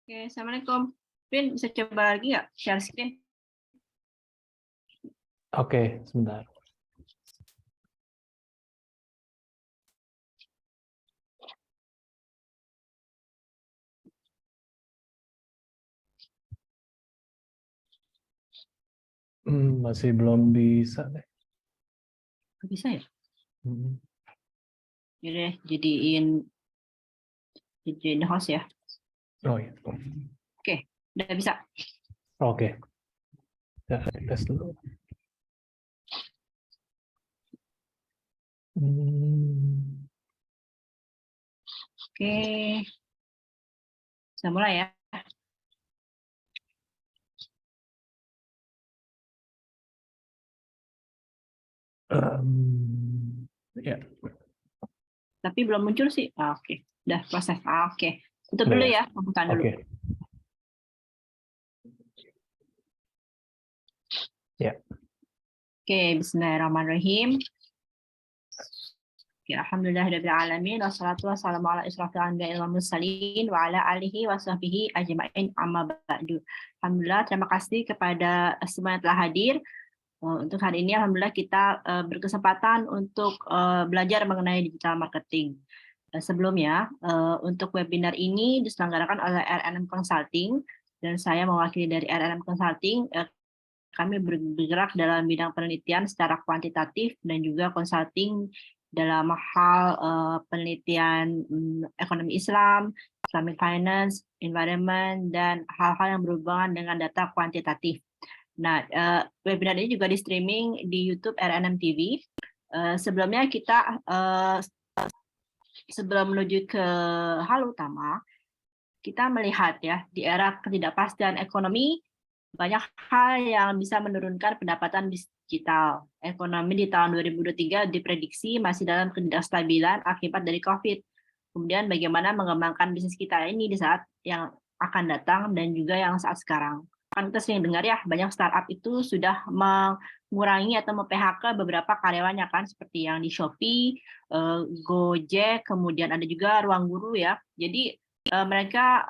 Oke, Assalamualaikum. Pin, bisa coba lagi nggak share screen? Oke, sebentar. Masih belum bisa deh. Nggak bisa ya? Hmm. Jadi jadiin host ya. Oh iya. Oke, udah bisa. Oke. Ya, tes dulu. Hmm. Oke, bisa mulai ya. Ya, Tapi belum muncul sih. Oke, udah proses. Oke, tutup udah dulu ya. ya, pembukaan dulu. Oke. Ya. Oke, Bismillahirrahmanirrahim. Oke, Alhamdulillahirrahmanirrahim. Wassalatu wassalamu ala israfil anbiya'i wal mursalin wa ala alihi wa sahbihi ajma'in amma ba'du. Alhamdulillah, terima kasih kepada semua yang telah hadir. Untuk hari ini, alhamdulillah kita berkesempatan untuk belajar mengenai digital marketing. Sebelumnya, untuk webinar ini diselenggarakan oleh RNM Consulting, dan saya mewakili dari RNM Consulting. Kami bergerak dalam bidang penelitian secara kuantitatif dan juga consulting dalam hal penelitian ekonomi Islam, Islamic finance, environment, dan hal-hal yang berhubungan dengan data kuantitatif. Nah, webinar ini juga di streaming di YouTube RNM TV. Sebelumnya kita sebelum menuju ke hal utama, kita melihat ya di era ketidakpastian ekonomi banyak hal yang bisa menurunkan pendapatan digital. Ekonomi di tahun 2023 diprediksi masih dalam ketidakstabilan akibat dari COVID. Kemudian bagaimana mengembangkan bisnis kita ini di saat yang akan datang dan juga yang saat sekarang. Kan kita sering dengar ya, banyak startup itu sudah mengurangi atau mem-PHK beberapa karyawannya kan, seperti yang di Shopee, Gojek, kemudian ada juga Ruang Guru ya. Jadi mereka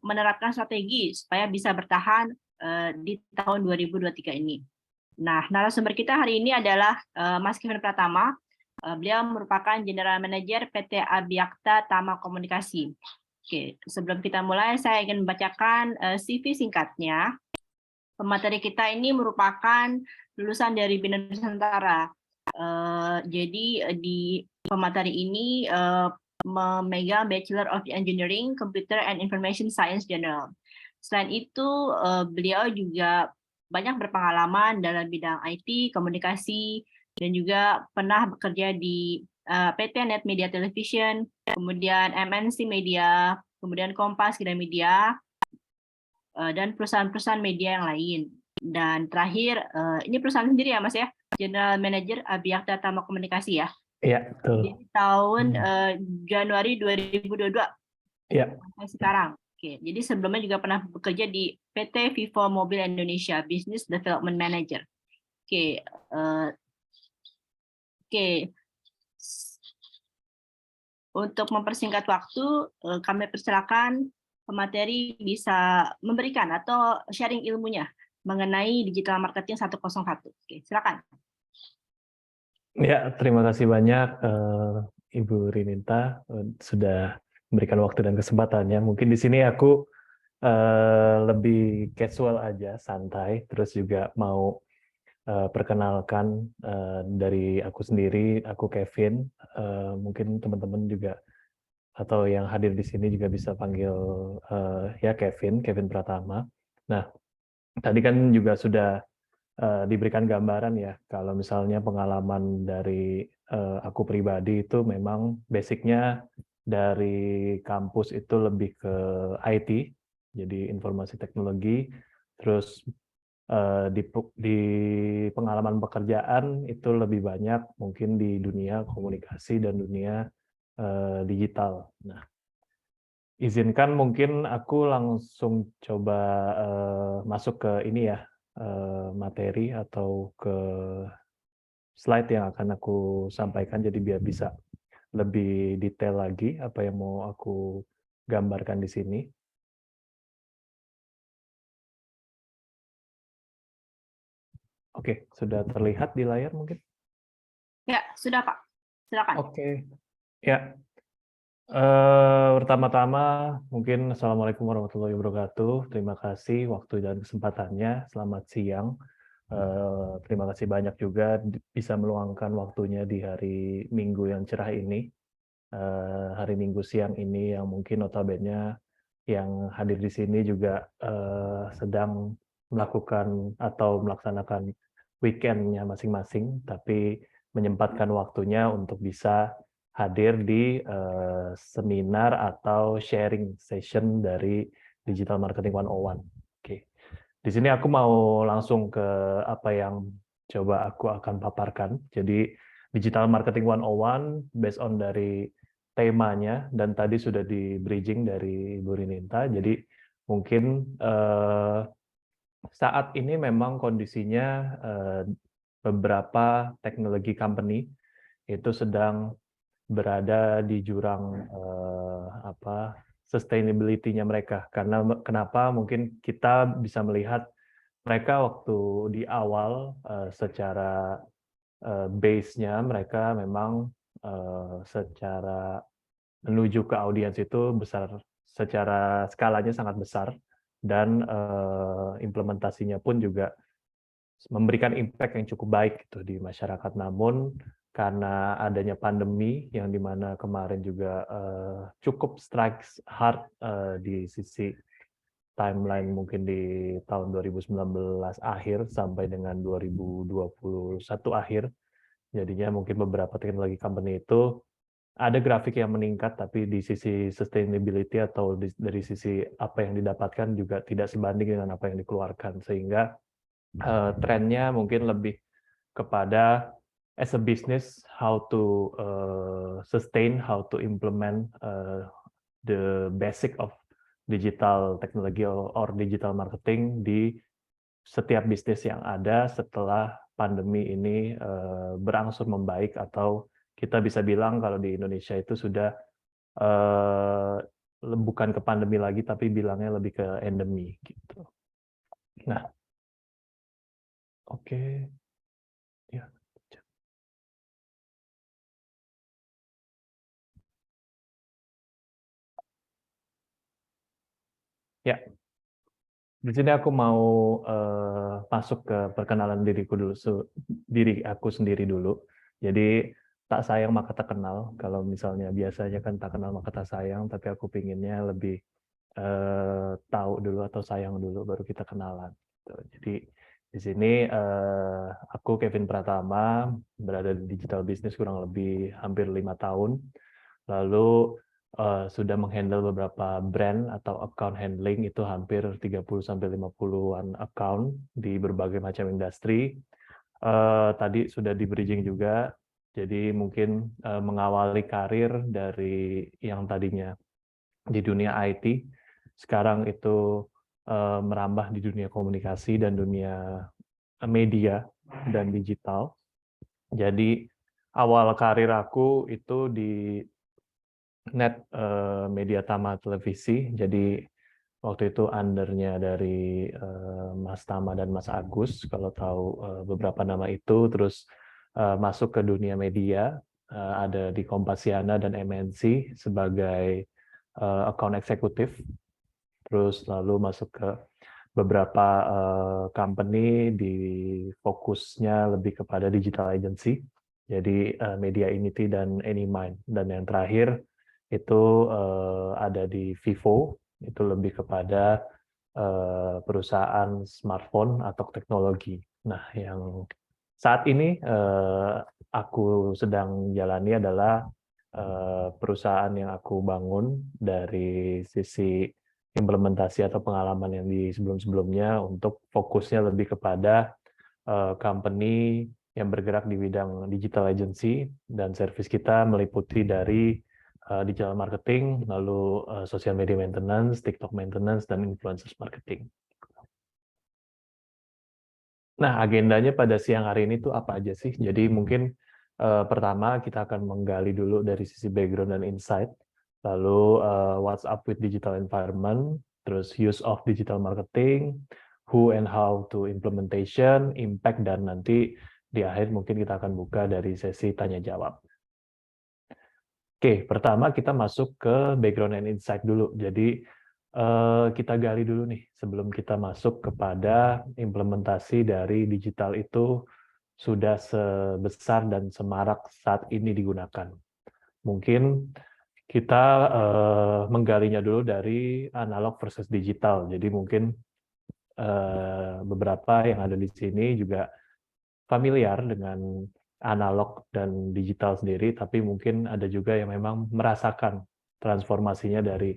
menerapkan strategi supaya bisa bertahan di tahun 2023 ini. Nah, narasumber kita hari ini adalah Mas Kevin Pratama. Beliau merupakan General Manager PT Abiakta Tama Komunikasi. Oke, sebelum kita mulai, saya ingin membacakan CV singkatnya. Pemateri kita ini merupakan lulusan dari Bina Nusantara. Jadi di pemateri ini memegang Bachelor of Engineering, Computer and Information Science General. Selain itu, beliau juga banyak berpengalaman dalam bidang IT, komunikasi, dan juga pernah bekerja di PT Net Media Television, kemudian MNC Media, kemudian Kompas Gramedia, dan perusahaan-perusahaan media yang lain. Dan terakhir, ini perusahaan sendiri ya Mas ya, General Manager Abiakta Tama Komunikasi ya. Iya, betul. Di tahun Januari 2022 Iya. sampai sekarang. Oke, jadi sebelumnya juga pernah bekerja di PT Vivo Mobil Indonesia, Business Development Manager. Oke, oke. Untuk mempersingkat waktu, kami persilakan pemateri bisa memberikan atau sharing ilmunya mengenai digital marketing 101. Oke, silakan. Ya, terima kasih banyak Ibu Rininta sudah memberikan waktu dan kesempatannya. Mungkin di sini aku lebih casual aja, santai, terus juga mau perkenalkan dari aku sendiri, aku Kevin. Mungkin teman-teman juga atau yang hadir di sini juga bisa panggil ya Kevin Pratama. Nah, tadi kan juga sudah diberikan gambaran ya, kalau misalnya pengalaman dari aku pribadi itu memang basicnya dari kampus itu lebih ke IT, jadi informasi teknologi, terus di pengalaman pekerjaan itu lebih banyak mungkin di dunia komunikasi dan dunia digital. Nah, izinkan mungkin aku langsung coba masuk ke ini ya, materi atau ke slide yang akan aku sampaikan, jadi biar bisa lebih detail lagi apa yang mau aku gambarkan di sini. Oke, sudah terlihat di layar mungkin? Ya, sudah Pak. Silakan. Oke. Ya, pertama-tama mungkin Assalamualaikum warahmatullahi wabarakatuh. Terima kasih waktu dan kesempatannya. Selamat siang. Terima kasih banyak juga bisa meluangkan waktunya di hari Minggu yang cerah ini. Hari Minggu siang ini yang mungkin notabene yang hadir di sini juga sedang melakukan atau melaksanakan weekend-nya masing-masing, tapi menyempatkan waktunya untuk bisa hadir di seminar atau sharing session dari Digital Marketing 101. Oke. Di sini aku mau langsung ke apa yang coba aku akan paparkan. Jadi Digital Marketing 101 based on dari temanya dan tadi sudah di bridging dari Bu Rininta. Jadi mungkin saat ini memang kondisinya beberapa teknologi company itu sedang berada di jurang sustainability-nya mereka. Karena kenapa mungkin kita bisa melihat mereka waktu di awal secara base-nya mereka memang secara menuju ke audiens itu besar, secara skalanya sangat besar dan implementasinya pun juga memberikan impact yang cukup baik gitu di masyarakat. Namun karena adanya pandemi yang dimana kemarin juga cukup strikes hard di sisi timeline mungkin di tahun 2019 akhir sampai dengan 2021 akhir. Jadinya mungkin beberapa teknologi company itu ada grafik yang meningkat, tapi di sisi sustainability atau dari sisi apa yang didapatkan juga tidak sebanding dengan apa yang dikeluarkan. Sehingga trennya mungkin lebih kepada as a business, how to sustain, how to implement the basic of digital technology or digital marketing di setiap bisnis yang ada setelah pandemi ini berangsur membaik, atau kita bisa bilang kalau di Indonesia itu sudah bukan ke pandemi lagi tapi bilangnya lebih ke endemi gitu. Nah, oke. Ya. Ya, di sini aku mau masuk ke perkenalan diriku dulu, diri aku sendiri dulu. Jadi tak sayang maka tak kenal. Kalau misalnya biasanya kan tak kenal maka tak sayang, tapi aku pinginnya lebih tahu dulu atau sayang dulu baru kita kenalan. Gitu. Jadi di sini aku Kevin Pratama berada di digital business kurang lebih hampir 5 tahun. Lalu sudah menghandle beberapa brand atau account handling itu hampir 30-50-an account di berbagai macam industri. Tadi sudah di bridging juga, jadi mungkin mengawali karir dari yang tadinya di dunia IT, sekarang itu merambah di dunia komunikasi dan dunia media dan digital. Jadi awal karir aku itu di Net Media Tama Televisi, jadi waktu itu undernya dari Mas Tama dan Mas Agus, kalau tahu beberapa nama itu, terus masuk ke dunia media, ada di Kompasiana dan MNC sebagai account eksekutif, terus lalu masuk ke beberapa company di fokusnya lebih kepada digital agency, jadi Media Inity dan Anymind, dan yang terakhir itu ada di Vivo, itu lebih kepada perusahaan smartphone atau teknologi. Nah, yang saat ini aku sedang jalani adalah perusahaan yang aku bangun dari sisi implementasi atau pengalaman yang di sebelum-sebelumnya, untuk fokusnya lebih kepada company yang bergerak di bidang digital agency, dan service kita meliputi dari digital marketing, lalu social media maintenance, TikTok maintenance, dan influencers marketing. Nah, agendanya pada siang hari ini tuh apa aja sih? Jadi mungkin pertama kita akan menggali dulu dari sisi background dan insight, lalu what's up with digital environment, terus use of digital marketing, who and how to implementation, impact, dan nanti di akhir mungkin kita akan buka dari sesi tanya jawab. Oke, pertama kita masuk ke background and insight dulu. Jadi kita gali dulu nih sebelum kita masuk kepada implementasi dari digital itu sudah sebesar dan semarak saat ini digunakan. Mungkin kita menggalinya dulu dari analog versus digital. Jadi mungkin beberapa yang ada di sini juga familiar dengan analog dan digital sendiri, tapi mungkin ada juga yang memang merasakan transformasinya dari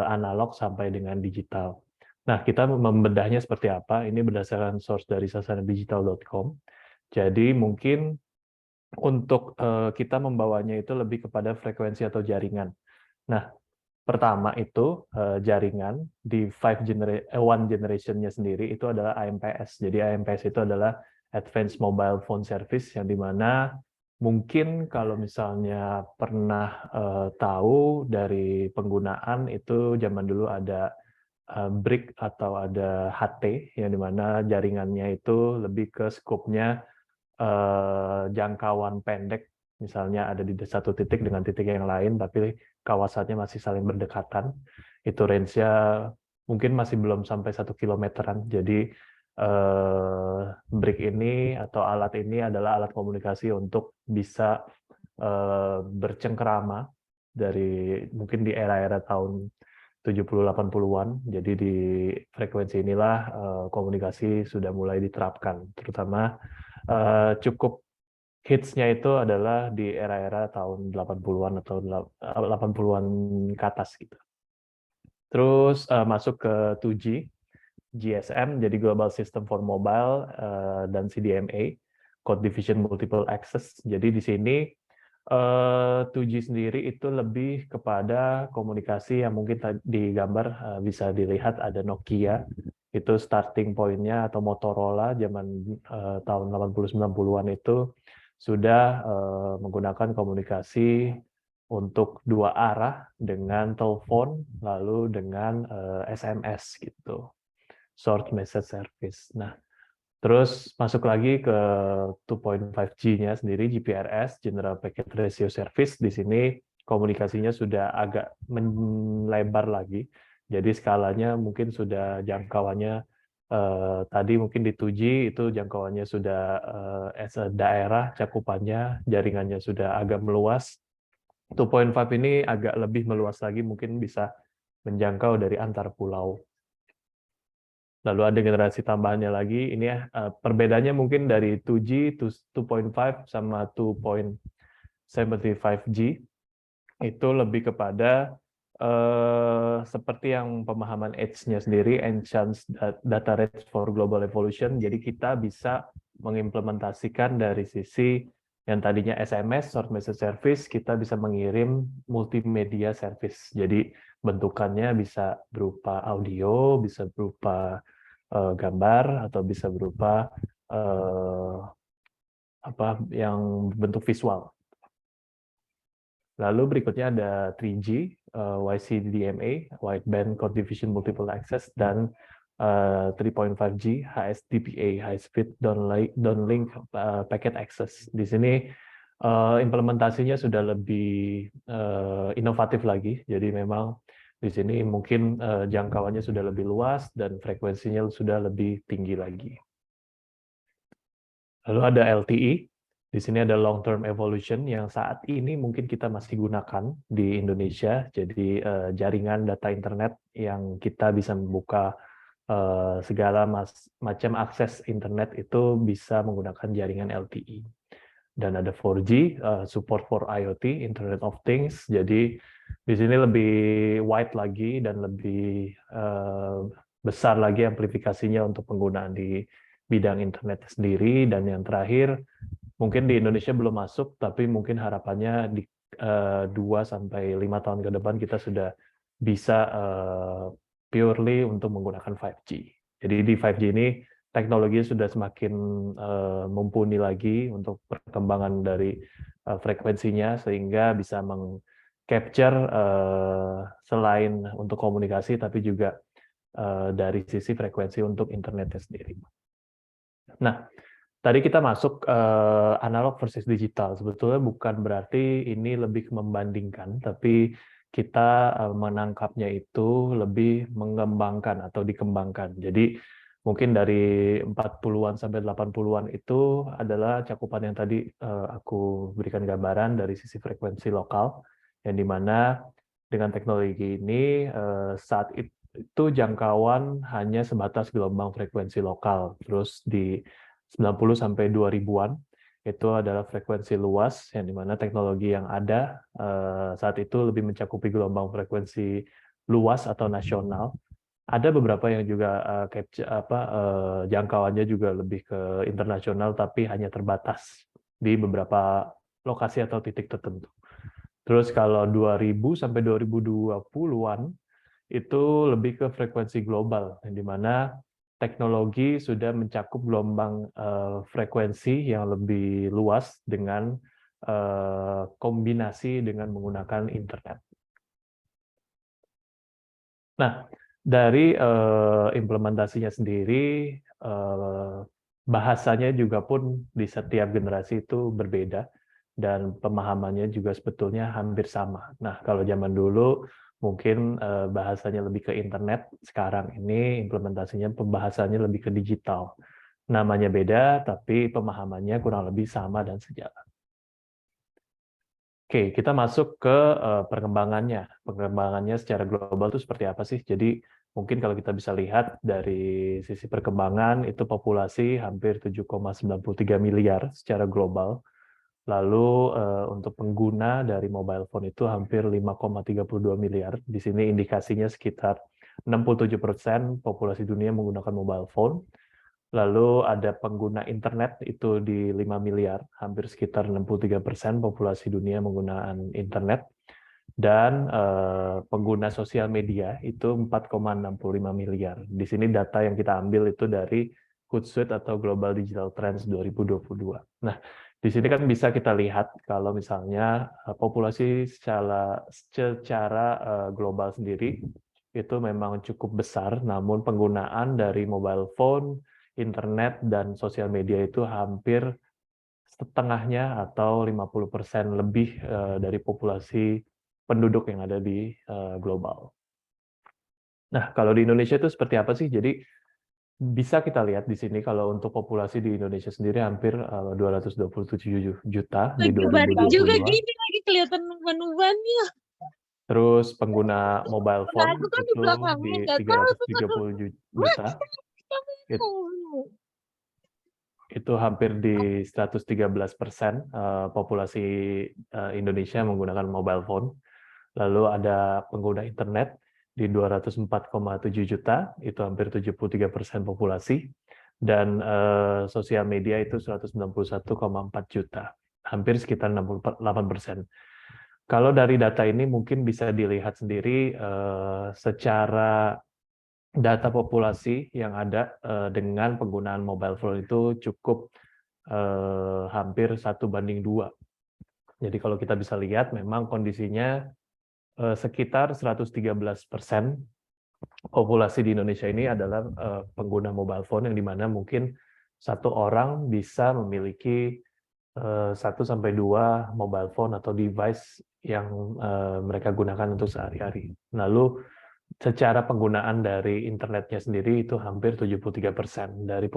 analog sampai dengan digital. Nah, kita membedahnya seperti apa? Ini berdasarkan source dari sasanadigital.com. Jadi mungkin untuk kita membawanya itu lebih kepada frekuensi atau jaringan. Nah, pertama itu jaringan di one generation-nya sendiri itu adalah AMPS. Jadi AMPS itu adalah Advanced Mobile Phone Service, yang dimana mungkin kalau misalnya pernah tahu dari penggunaan itu zaman dulu ada brick atau ada HT, yang dimana jaringannya itu lebih ke skopnya jangkauan pendek, misalnya ada di satu titik dengan titik yang lain, tapi kawasannya masih saling berdekatan. Itu range-nya mungkin masih belum sampai 1 kilometeran. Jadi brick ini atau alat ini adalah alat komunikasi untuk bisa bercengkerama dari mungkin di era-era tahun 70-80-an. Jadi di frekuensi inilah komunikasi sudah mulai diterapkan, terutama cukup hits-nya itu adalah di era-era tahun 80-an atau 80-an ke atas gitu. Terus masuk ke 2G, GSM, jadi Global System for Mobile, dan CDMA, Code Division Multiple Access. Jadi di sini 2G sendiri itu lebih kepada komunikasi yang mungkin di gambar bisa dilihat ada Nokia, itu starting point-nya, atau Motorola zaman tahun 80-90-an itu sudah menggunakan komunikasi untuk dua arah dengan telepon lalu dengan SMS gitu, short message service. Nah, terus masuk lagi ke 2.5G-nya sendiri, GPRS, General Packet Ratio Service. Di sini komunikasinya sudah agak melebar lagi. Jadi skalanya mungkin sudah jangkauannya tadi mungkin di 2G itu jangkauannya sudah as a daerah, cakupannya, jaringannya sudah agak meluas. 2.5 ini agak lebih meluas lagi, mungkin bisa menjangkau dari antar pulau. Lalu ada generasi tambahannya lagi, ini ya perbedaannya mungkin dari 2G, 2.5 sama 2.75G, itu lebih kepada seperti yang pemahaman Edge-nya sendiri, Enhanced Data Rate for Global Evolution. Jadi kita bisa mengimplementasikan dari sisi yang tadinya SMS, Short Message Service, kita bisa mengirim multimedia service. Jadi bentukannya bisa berupa audio, bisa berupa gambar, atau bisa berupa yang bentuk visual. Lalu berikutnya ada 3G, YCDMA, Wideband Code Division Multiple Access, dan 3.5G, HSDPA, High Speed Downlink Packet Access. Di sini implementasinya sudah lebih inovatif lagi, jadi memang di sini mungkin jangkauannya sudah lebih luas dan frekuensinya sudah lebih tinggi lagi. Lalu ada LTE. Di sini ada long term evolution yang saat ini mungkin kita masih gunakan di Indonesia. Jadi jaringan data internet yang kita bisa membuka segala macam akses internet itu bisa menggunakan jaringan LTE. Dan ada 4G, support for IoT, Internet of Things. Jadi di sini lebih wide lagi dan lebih besar lagi amplifikasinya untuk penggunaan di bidang internet sendiri. Dan yang terakhir, mungkin di Indonesia belum masuk, tapi mungkin harapannya di 2-5 tahun ke depan kita sudah bisa purely untuk menggunakan 5G. Jadi di 5G ini teknologi sudah semakin mumpuni lagi untuk perkembangan dari frekuensinya, sehingga bisa meng-capture selain untuk komunikasi, tapi juga dari sisi frekuensi untuk internetnya sendiri. Nah, tadi kita masuk analog versus digital. Sebetulnya bukan berarti ini lebih membandingkan, tapi kita menangkapnya itu lebih mengembangkan atau dikembangkan. Jadi mungkin dari 40-an sampai 80-an itu adalah cakupan yang tadi aku berikan gambaran dari sisi frekuensi lokal, yang dimana dengan teknologi ini saat itu jangkauan hanya sebatas gelombang frekuensi lokal. Terus di 90 sampai 2000-an itu adalah frekuensi luas yang dimana teknologi yang ada saat itu lebih mencakupi gelombang frekuensi luas atau nasional. Ada beberapa yang juga jangkauannya juga lebih ke internasional tapi hanya terbatas di beberapa lokasi atau titik tertentu. Terus kalau 2000 sampai 2020-an itu lebih ke frekuensi global yang dimana teknologi sudah mencakup gelombang frekuensi yang lebih luas dengan kombinasi dengan menggunakan internet. Nah, dari implementasinya sendiri, bahasanya juga pun di setiap generasi itu berbeda, dan pemahamannya juga sebetulnya hampir sama. Nah, kalau zaman dulu mungkin bahasanya lebih ke internet, sekarang ini implementasinya pembahasannya lebih ke digital. Namanya beda, tapi pemahamannya kurang lebih sama dan sejalan. Oke, kita masuk ke perkembangannya. Perkembangannya secara global itu seperti apa sih? Jadi mungkin kalau kita bisa lihat dari sisi perkembangan, itu populasi hampir 7,93 miliar secara global. Lalu untuk pengguna dari mobile phone itu hampir 5,32 miliar. Di sini indikasinya sekitar 67% populasi dunia menggunakan mobile phone. Lalu ada pengguna internet itu di 5 miliar, hampir sekitar 63% populasi dunia menggunakan internet. Dan pengguna sosial media itu 4,65 miliar. Di sini data yang kita ambil itu dari Hootsuite atau Global Digital Trends 2022. Nah, di sini kan bisa kita lihat kalau misalnya populasi secara global sendiri itu memang cukup besar, namun penggunaan dari mobile phone, internet, dan sosial media itu hampir setengahnya atau 50% lebih dari populasi penduduk yang ada di global. Nah, kalau di Indonesia itu seperti apa sih? Jadi bisa kita lihat di sini kalau untuk populasi di Indonesia sendiri hampir 227 juta di Gambarnya juga 2022. gini lagi kelihatan uban-ubannya. Terus pengguna mobile Nah, phone aku kan di itu belakangnya di nggak tahu tuh 330 juta. Itu hampir di 113% populasi Indonesia menggunakan mobile phone. Lalu ada pengguna internet di 204,7 juta, itu hampir 73% populasi. Dan sosial media itu 191,4 juta, hampir sekitar 68%. Kalau dari data ini mungkin bisa dilihat sendiri secara data populasi yang ada dengan penggunaan mobile phone itu cukup hampir 1:2. Jadi kalau kita bisa lihat memang kondisinya sekitar 113% populasi di Indonesia ini adalah pengguna mobile phone, yang dimana mungkin satu orang bisa memiliki 1-2 mobile phone atau device yang mereka gunakan untuk sehari-hari. Lalu secara penggunaan dari internetnya sendiri itu hampir 73% dari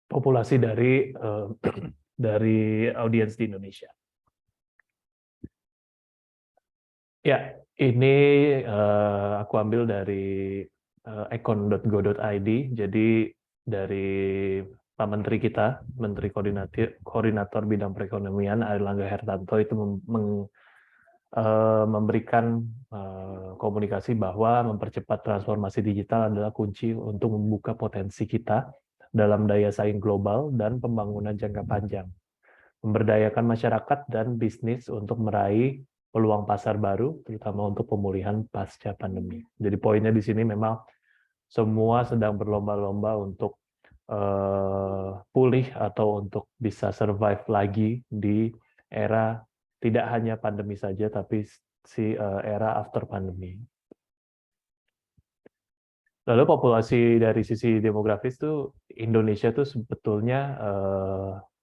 populasi dari audiens di Indonesia. Ya, ini aku ambil dari econ.go.id. Jadi dari Pak Menteri kita, Menteri Koordinator Bidang Perekonomian Airlangga Hartarto itu memberikan komunikasi bahwa mempercepat transformasi digital adalah kunci untuk membuka potensi kita dalam daya saing global dan pembangunan jangka panjang, memberdayakan masyarakat dan bisnis untuk meraih peluang pasar baru, terutama untuk pemulihan pasca pandemi. Jadi poinnya di sini memang semua sedang berlomba-lomba untuk pulih atau untuk bisa survive lagi di era tidak hanya pandemi saja, tapi era after pandemi. Lalu populasi dari sisi demografis tuh Indonesia tuh sebetulnya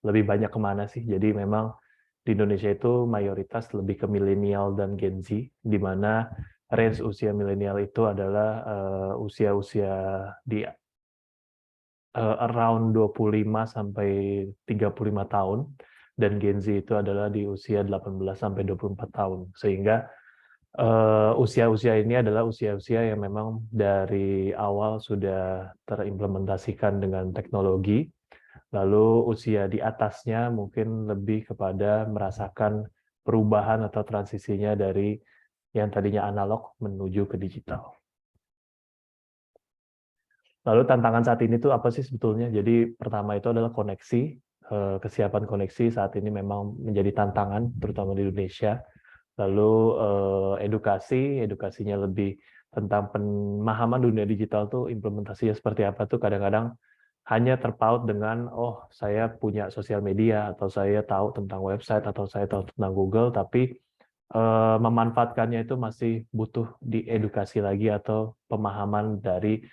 lebih banyak kemana sih? Jadi memang di Indonesia itu mayoritas lebih ke milenial dan Gen Z, di mana range usia milenial itu adalah usia-usia di around 25 sampai 35 tahun, dan Gen Z itu adalah di usia 18 sampai 24 tahun. Sehingga usia-usia ini adalah usia-usia yang memang dari awal sudah terimplementasikan dengan teknologi, lalu usia di atasnya mungkin lebih kepada merasakan perubahan atau transisinya dari yang tadinya analog menuju ke digital. Lalu tantangan saat ini tuh apa sih sebetulnya? Jadi pertama itu adalah koneksi, kesiapan koneksi saat ini memang menjadi tantangan, terutama di Indonesia. Lalu edukasinya lebih tentang pemahaman dunia digital tuh implementasinya seperti apa tuh kadang-kadang hanya terpaut dengan, oh saya punya sosial media, atau saya tahu tentang website, atau saya tahu tentang Google, tapi memanfaatkannya itu masih butuh diedukasi lagi atau pemahaman dari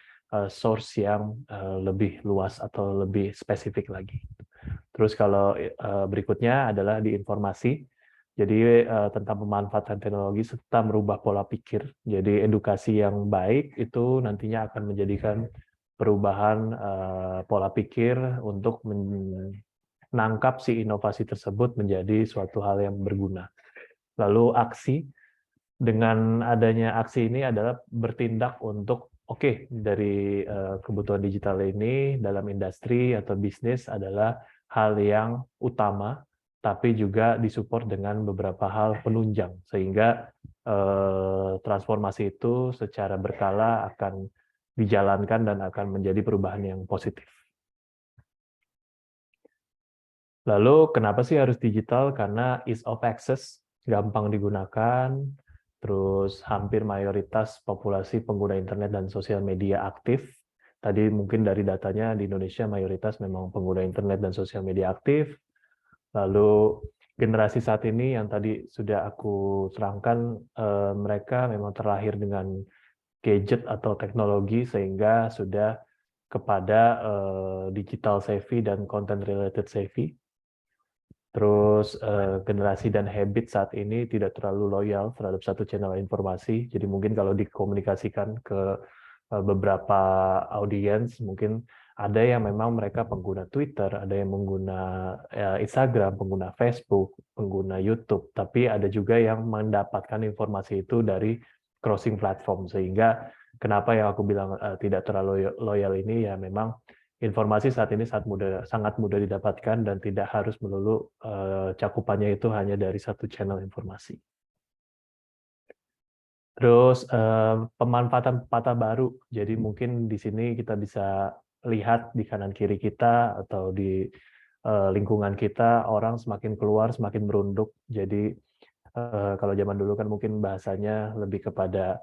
source yang lebih luas atau lebih spesifik lagi. Terus kalau berikutnya adalah di informasi. Jadi tentang pemanfaatan teknologi serta merubah pola pikir. Jadi edukasi yang baik itu nantinya akan menjadikan perubahan pola pikir untuk menangkap si inovasi tersebut menjadi suatu hal yang berguna. Lalu aksi, dengan adanya aksi ini adalah bertindak untuk oke, dari kebutuhan digital ini dalam industri atau bisnis adalah hal yang utama, tapi juga disupport dengan beberapa hal penunjang, sehingga transformasi itu secara berkala akan dijalankan dan akan menjadi perubahan yang positif. Lalu kenapa sih harus digital? Karena ease of access, gampang digunakan, terus hampir mayoritas populasi pengguna internet dan sosial media aktif. Tadi mungkin dari datanya di Indonesia mayoritas memang pengguna internet dan sosial media aktif. Lalu generasi saat ini yang tadi sudah aku terangkan, mereka memang terlahir dengan gadget atau teknologi sehingga sudah kepada digital savvy dan content related savvy. Terus generasi dan habit saat ini tidak terlalu loyal terhadap satu channel informasi. Jadi mungkin kalau dikomunikasikan ke beberapa audiens, mungkin ada yang memang mereka pengguna Twitter, ada yang pengguna Instagram, pengguna Facebook, pengguna YouTube, tapi ada juga yang mendapatkan informasi itu dari crossing platform. Sehingga kenapa yang aku bilang tidak terlalu loyal ini ya memang informasi saat ini sangat mudah didapatkan dan tidak harus melulu cakupannya itu hanya dari satu channel informasi. Terus pemanfaatan pepatah baru. Jadi mungkin di sini kita bisa lihat di kanan kiri kita atau di lingkungan kita, orang semakin keluar semakin merunduk. Jadi kalau zaman dulu kan mungkin bahasanya lebih kepada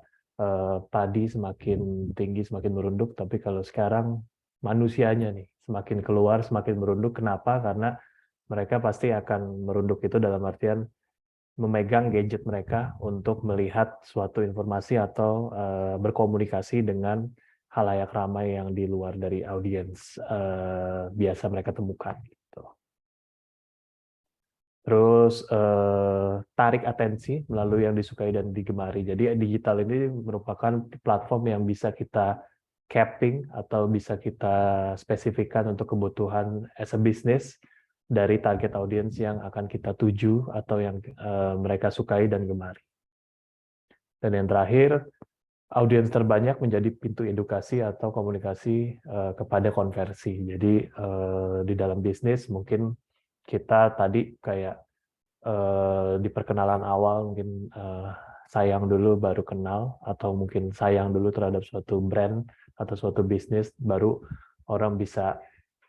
padi semakin tinggi semakin merunduk, tapi kalau sekarang manusianya nih semakin keluar semakin merunduk. Kenapa? Karena mereka pasti akan merunduk itu dalam artian memegang gadget mereka untuk melihat suatu informasi atau berkomunikasi dengan halayak ramai yang di luar dari audiens biasa mereka temukan. Gitu. Terus tarik atensi melalui yang disukai dan digemari. Jadi digital ini merupakan platform yang bisa kita capping atau bisa kita spesifikkan untuk kebutuhan as a business dari target audience yang akan kita tuju atau yang mereka sukai dan gemari. Dan yang terakhir, audiens terbanyak menjadi pintu edukasi atau komunikasi kepada konversi. Jadi di dalam bisnis mungkin kita tadi kayak di perkenalan awal mungkin sayang dulu baru kenal, atau mungkin sayang dulu terhadap suatu brand atau suatu bisnis baru orang bisa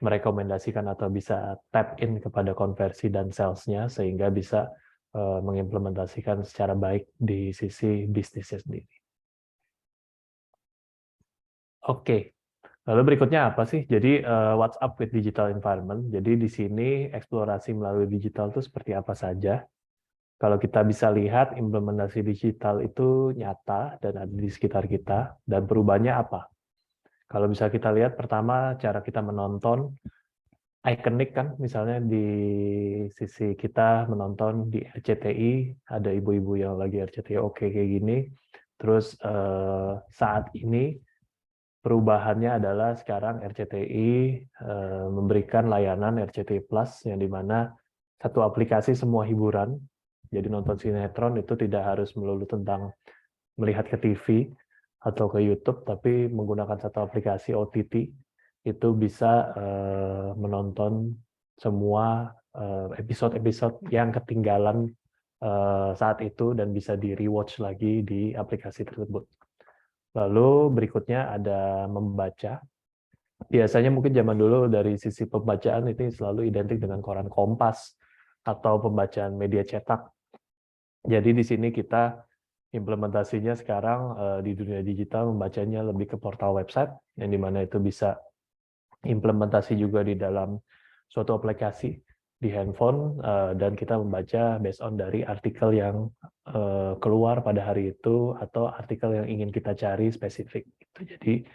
merekomendasikan atau bisa tap in kepada konversi dan sales-nya sehingga bisa mengimplementasikan secara baik di sisi bisnisnya sendiri. Oke. Lalu berikutnya apa sih? Jadi what's up with digital environment? Jadi di sini eksplorasi melalui digital itu seperti apa saja. Kalau kita bisa lihat implementasi digital itu nyata dan ada di sekitar kita, dan perubahannya apa? Kalau bisa kita lihat pertama cara kita menonton, ikonik kan, misalnya di sisi kita menonton di RCTI, ada ibu-ibu yang lagi RCTI oke kayak gini. Terus saat ini perubahannya adalah sekarang RCTI memberikan layanan RCTI Plus yang dimana satu aplikasi semua hiburan. Jadi nonton sinetron itu tidak harus melulu tentang melihat ke TV atau ke YouTube, tapi menggunakan satu aplikasi OTT itu bisa menonton semua episode-episode yang ketinggalan saat itu dan bisa di rewatch lagi di aplikasi tersebut. Lalu berikutnya ada membaca. Biasanya mungkin zaman dulu dari sisi pembacaan itu selalu identik dengan koran Kompas atau pembacaan media cetak. Jadi di sini kita implementasinya sekarang di dunia digital membacanya lebih ke portal website yang dimana itu bisa implementasi juga di dalam suatu aplikasi di handphone dan kita membaca based on dari artikel yang keluar pada hari itu atau artikel yang ingin kita cari spesifik. Jadi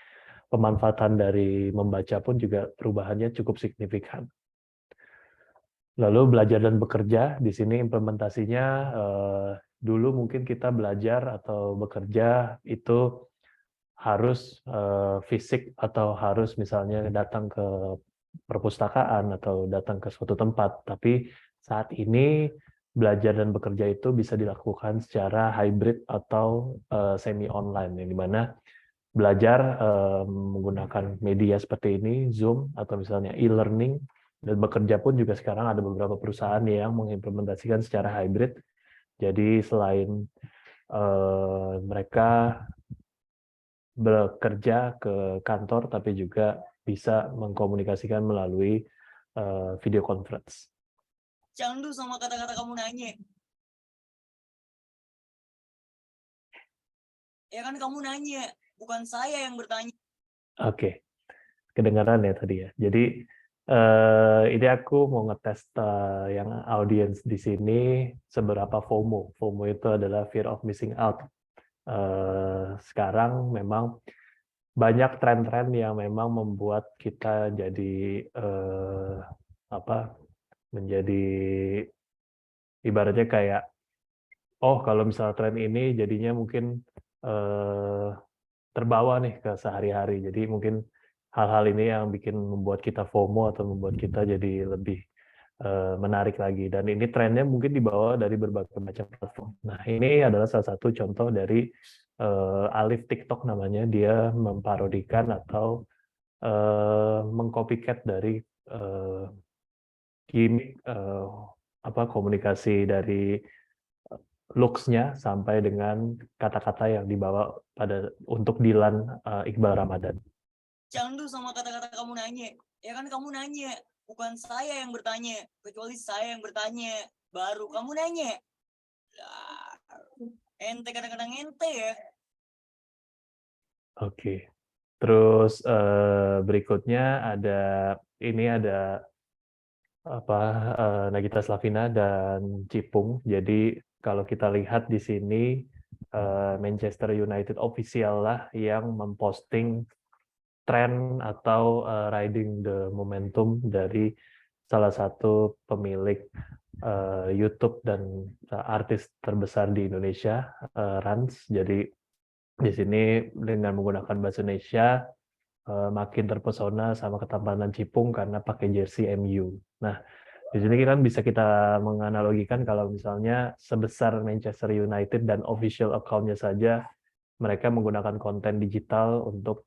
pemanfaatan dari membaca pun juga perubahannya cukup signifikan. Lalu belajar dan bekerja, di sini implementasinya dulu mungkin kita belajar atau bekerja itu harus fisik atau harus misalnya datang ke perpustakaan atau datang ke suatu tempat. Tapi saat ini belajar dan bekerja itu bisa dilakukan secara hybrid atau semi online, yang dimana belajar menggunakan media seperti ini, Zoom atau misalnya e-learning, dan bekerja pun juga sekarang ada beberapa perusahaan yang mengimplementasikan secara hybrid. Jadi selain mereka bekerja ke kantor, tapi juga bisa mengkomunikasikan melalui video conference. Candu sama kata-kata kamu nanya. Ya kan kamu nanya, bukan saya yang bertanya. Oke, kedengaran ya tadi ya. Jadi ini aku mau ngetes yang audiens di sini seberapa FOMO. FOMO itu adalah fear of missing out. Sekarang memang banyak tren-tren yang memang membuat kita jadi menjadi ibaratnya kayak kalau misalnya tren ini jadinya mungkin terbawa nih ke sehari-hari. Jadi mungkin hal-hal ini yang bikin membuat kita FOMO atau membuat kita jadi lebih menarik lagi. Dan ini trennya mungkin dibawa dari berbagai macam platform. Nah, ini adalah salah satu contoh dari Alif TikTok namanya. Dia memparodikan atau mengcopycat dari gimmick komunikasi dari looks-nya sampai dengan kata-kata yang dibawa untuk Dilan Iqbal Ramadan. Candu sama kata-kata kamu nanya. Ya kan kamu nanya, bukan saya yang bertanya. Kecuali saya yang bertanya, baru kamu nanya. Lah, ente kadang-kadang ente ya. Oke. Terus berikutnya ada Nagita Slavina dan Cipung. Jadi kalau kita lihat di sini Manchester United official lah yang memposting tren atau riding the momentum dari salah satu pemilik YouTube dan artis terbesar di Indonesia, Rans. Jadi di sini dengan menggunakan bahasa Indonesia makin terpesona sama ketampanan Cipung karena pakai jersey MU. Nah, di sini kan bisa kita menganalogikan kalau misalnya sebesar Manchester United dan official account-nya saja mereka menggunakan konten digital untuk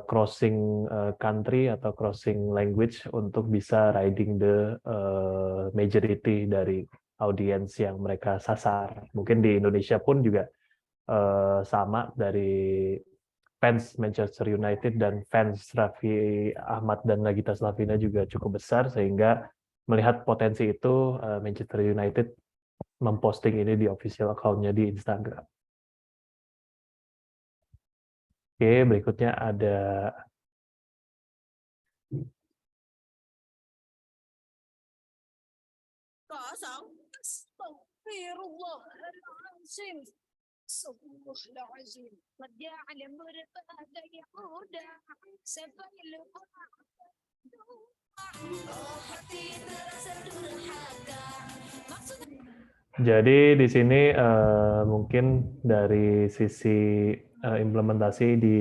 crossing country atau crossing language untuk bisa riding the majority dari audiens yang mereka sasar. Mungkin di Indonesia pun juga sama, dari fans Manchester United dan fans Raffi Ahmad dan Nagita Slavina juga cukup besar, sehingga melihat potensi itu Manchester United memposting ini di official account-nya di Instagram. Oke, berikutnya ada Astagfirullahaladzim. Pada berpada yang muda, sebelum hati terasa durhaka. Jadi di sini mungkin dari sisi implementasi di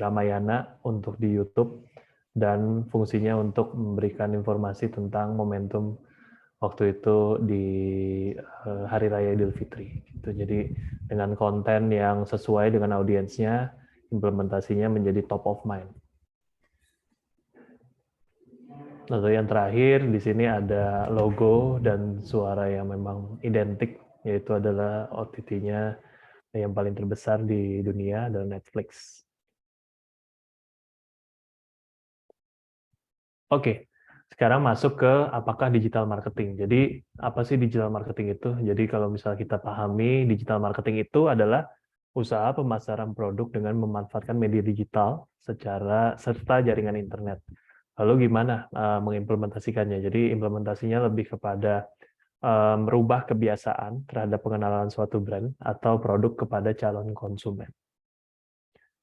Ramayana untuk di YouTube dan fungsinya untuk memberikan informasi tentang momentum waktu itu di Hari Raya Idul Fitri. Gitu. Jadi dengan konten yang sesuai dengan audiensnya, implementasinya menjadi top of mind. Lalu yang terakhir di sini ada logo dan suara yang memang identik, yaitu adalah OTT-nya yang paling terbesar di dunia adalah Netflix. Oke, sekarang masuk ke apakah digital marketing. Jadi apa sih digital marketing itu? Jadi kalau misalnya kita pahami digital marketing itu adalah usaha pemasaran produk dengan memanfaatkan media digital serta jaringan internet. Lalu gimana mengimplementasikannya? Jadi implementasinya lebih kepada merubah kebiasaan terhadap pengenalan suatu brand atau produk kepada calon konsumen.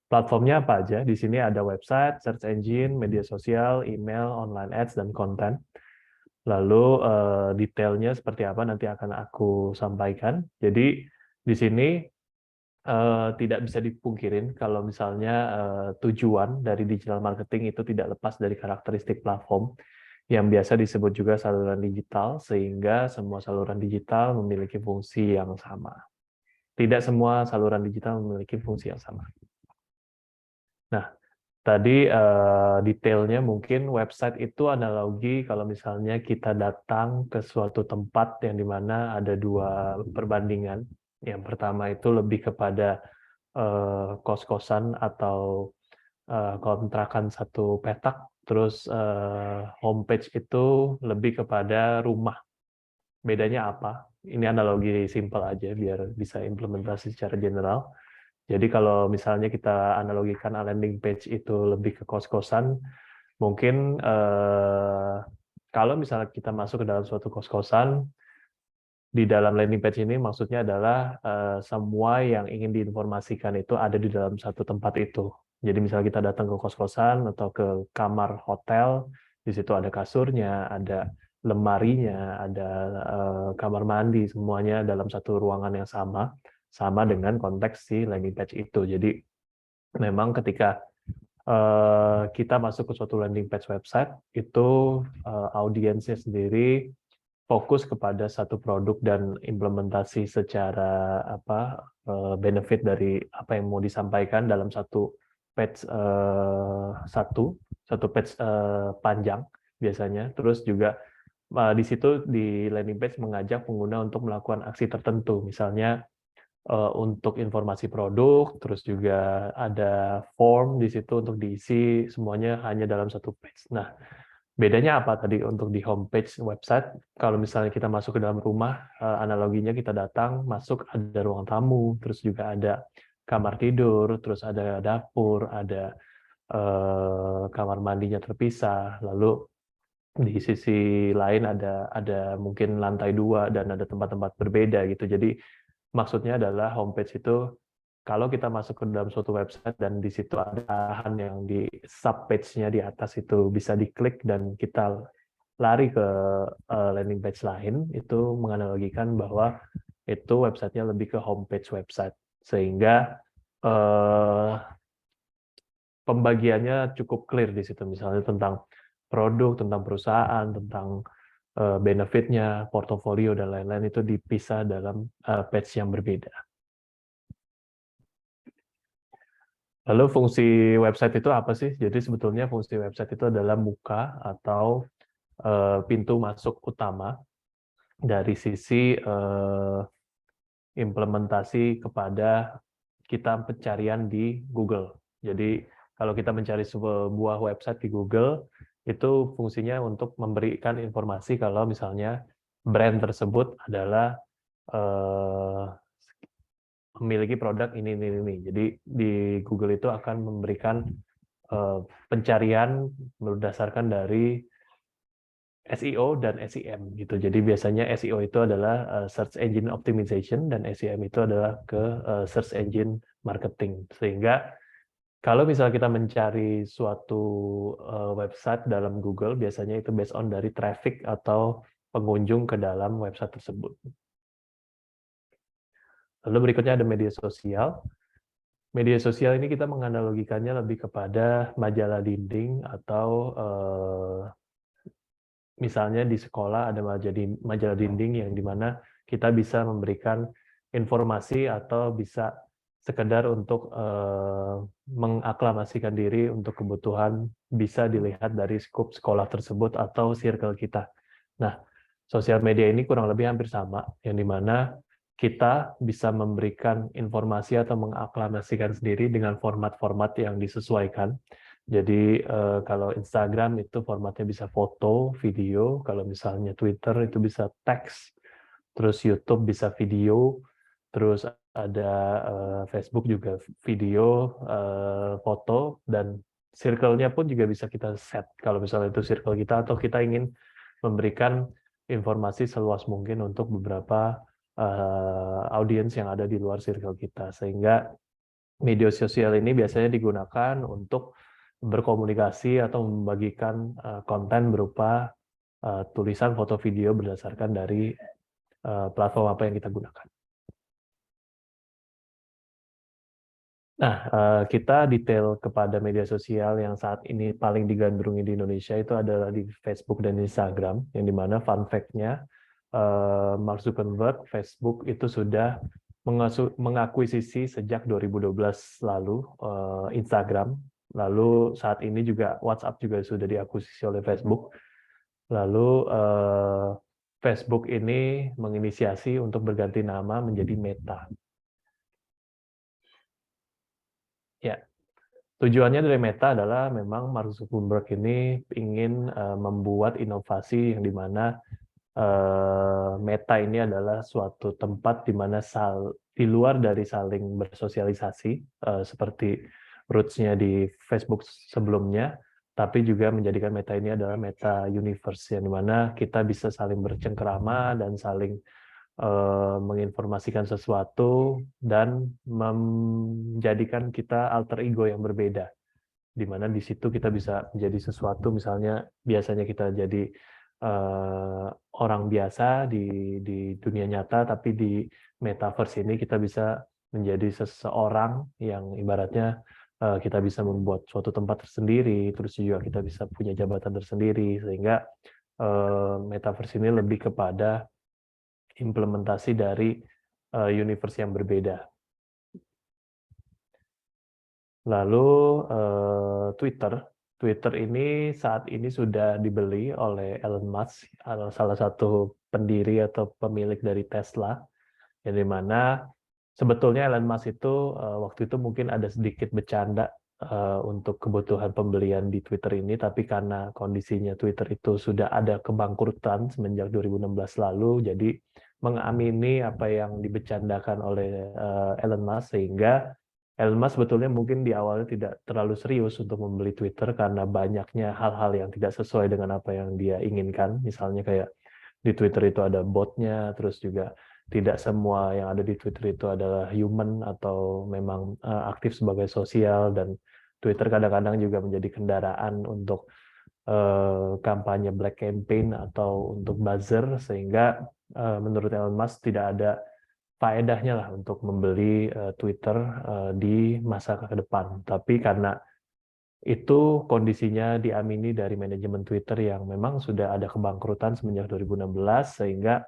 Platformnya apa aja? Di sini ada website, search engine, media sosial, email, online ads, dan konten. Lalu detailnya seperti apa nanti akan aku sampaikan. Jadi di sini tidak bisa dipungkirin kalau misalnya tujuan dari digital marketing itu tidak lepas dari karakteristik platform yang biasa disebut juga saluran digital, sehingga semua saluran digital memiliki fungsi yang sama. Tidak semua saluran digital memiliki fungsi yang sama. Nah, tadi detailnya mungkin website itu analogi kalau misalnya kita datang ke suatu tempat yang dimana ada dua perbandingan. Yang pertama itu lebih kepada kos-kosan atau kontrakan satu petak, terus homepage itu lebih kepada rumah. Bedanya apa? Ini analogi simpel aja biar bisa implementasi secara general. Jadi kalau misalnya kita analogikan landing page itu lebih ke kos-kosan, mungkin kalau misalnya kita masuk ke dalam suatu kos-kosan, di dalam landing page ini maksudnya adalah semua yang ingin diinformasikan itu ada di dalam satu tempat itu. Jadi misalnya kita datang ke kos-kosan atau ke kamar hotel, di situ ada kasurnya, ada lemarinya, ada kamar mandi, semuanya dalam satu ruangan yang sama dengan konteks si landing page itu. Jadi memang ketika kita masuk ke suatu landing page website, itu audiensnya sendiri fokus kepada satu produk dan implementasi secara benefit dari apa yang mau disampaikan dalam satu page satu page panjang biasanya. Terus juga di situ di landing page mengajak pengguna untuk melakukan aksi tertentu, misalnya untuk informasi produk, terus juga ada form di situ untuk diisi, semuanya hanya dalam satu page. Nah, bedanya apa tadi untuk di homepage website? Kalau misalnya kita masuk ke dalam rumah, analoginya kita datang, masuk ada ruang tamu, terus juga ada kamar tidur, terus ada dapur, ada kamar mandinya terpisah, lalu di sisi lain ada mungkin lantai 2 dan ada tempat-tempat berbeda gitu. Jadi maksudnya adalah homepage itu kalau kita masuk ke dalam suatu website dan di situ ada arahan yang di subpage-nya di atas itu bisa diklik dan kita lari ke landing page lain, itu menganalogikan bahwa itu website-nya lebih ke homepage website. Sehingga pembagiannya cukup clear di situ, misalnya tentang produk, tentang perusahaan, tentang benefit-nya, portofolio, dan lain-lain itu dipisah dalam page yang berbeda. Lalu fungsi website itu apa sih? Jadi sebetulnya fungsi website itu adalah muka atau pintu masuk utama dari sisi implementasi kepada kita pencarian di Google. Jadi kalau kita mencari sebuah website di Google, itu fungsinya untuk memberikan informasi kalau misalnya brand tersebut adalah memiliki produk ini. Jadi di Google itu akan memberikan pencarian berdasarkan dari SEO dan SEM gitu. Jadi biasanya SEO itu adalah search engine optimization dan SEM itu adalah ke search engine marketing. Sehingga kalau misalnya kita mencari suatu website dalam Google, biasanya itu based on dari traffic atau pengunjung ke dalam website tersebut. Lalu berikutnya ada media sosial. Media sosial ini kita menganalogikannya lebih kepada majalah dinding atau misalnya di sekolah ada majalah dinding yang dimana kita bisa memberikan informasi atau bisa sekedar untuk mengaklamasikan diri untuk kebutuhan bisa dilihat dari skup sekolah tersebut atau circle kita. Nah, sosial media ini kurang lebih hampir sama, yang dimana kita bisa memberikan informasi atau mengaklamasikan sendiri dengan format-format yang disesuaikan. Jadi kalau Instagram itu formatnya bisa foto, video, kalau misalnya Twitter itu bisa teks, terus YouTube bisa video, terus ada Facebook juga video, foto, dan circle-nya pun juga bisa kita set kalau misalnya itu circle kita atau kita ingin memberikan informasi seluas mungkin untuk beberapa audiens yang ada di luar circle kita. Sehingga media sosial ini biasanya digunakan untuk berkomunikasi atau membagikan konten berupa tulisan, foto, video berdasarkan dari platform apa yang kita gunakan. Nah, kita detail kepada media sosial yang saat ini paling digandrungi di Indonesia itu adalah di Facebook dan Instagram, yang dimana fun fact-nya Mark Zuckerberg, Facebook itu sudah mengakuisisi sejak 2012 lalu Instagram. Lalu saat ini juga WhatsApp juga sudah diakuisisi oleh Facebook. Lalu Facebook ini menginisiasi untuk berganti nama menjadi Meta. Ya, tujuannya dari Meta adalah memang Mark Zuckerberg ini ingin membuat inovasi yang dimana Meta ini adalah suatu tempat di mana di luar dari saling bersosialisasi seperti roots-nya di Facebook sebelumnya, tapi juga menjadikan Meta ini adalah Meta Universe, yang dimana kita bisa saling bercengkerama dan saling menginformasikan sesuatu dan menjadikan kita alter ego yang berbeda, di mana di situ kita bisa menjadi sesuatu, misalnya biasanya kita jadi orang biasa di dunia nyata, tapi di metaverse ini kita bisa menjadi seseorang yang ibaratnya kita bisa membuat suatu tempat tersendiri, terus juga kita bisa punya jabatan tersendiri, sehingga metaverse ini lebih kepada implementasi dari universe yang berbeda. Lalu Twitter ini saat ini sudah dibeli oleh Elon Musk, salah satu pendiri atau pemilik dari Tesla, yang dimana sebetulnya Elon Musk itu waktu itu mungkin ada sedikit bercanda untuk kebutuhan pembelian di Twitter ini, tapi karena kondisinya Twitter itu sudah ada kebangkrutan semenjak 2016 lalu, jadi mengamini apa yang dibecandakan oleh Elon Musk, sehingga Elon Musk sebetulnya mungkin di awalnya tidak terlalu serius untuk membeli Twitter karena banyaknya hal-hal yang tidak sesuai dengan apa yang dia inginkan. Misalnya kayak di Twitter itu ada botnya, terus juga tidak semua yang ada di Twitter itu adalah human atau memang aktif sebagai sosial, dan Twitter kadang-kadang juga menjadi kendaraan untuk kampanye black campaign atau untuk buzzer, sehingga menurut Elon Musk tidak ada faedahnya lah untuk membeli Twitter di masa ke depan. Tapi karena itu kondisinya diamini dari manajemen Twitter yang memang sudah ada kebangkrutan semenjak 2016, sehingga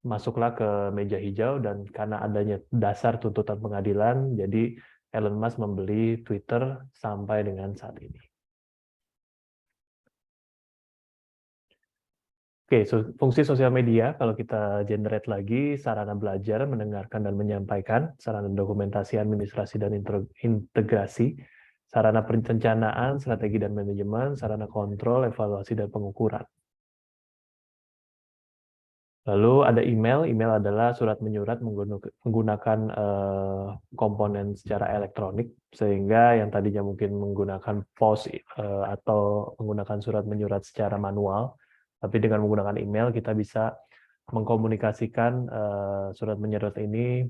masuklah ke meja hijau, dan karena adanya dasar tuntutan pengadilan, jadi Elon Musk membeli Twitter sampai dengan saat ini. Oke, fungsi sosial media, kalau kita generate lagi, sarana belajar, mendengarkan dan menyampaikan, sarana dokumentasi, administrasi, dan integrasi, sarana perencanaan, strategi dan manajemen, sarana kontrol, evaluasi, dan pengukuran. Lalu ada email adalah surat menyurat menggunakan komponen secara elektronik, sehingga yang tadinya mungkin menggunakan pos atau menggunakan surat menyurat secara manual, Tapi dengan menggunakan email kita bisa mengkomunikasikan surat menyerot ini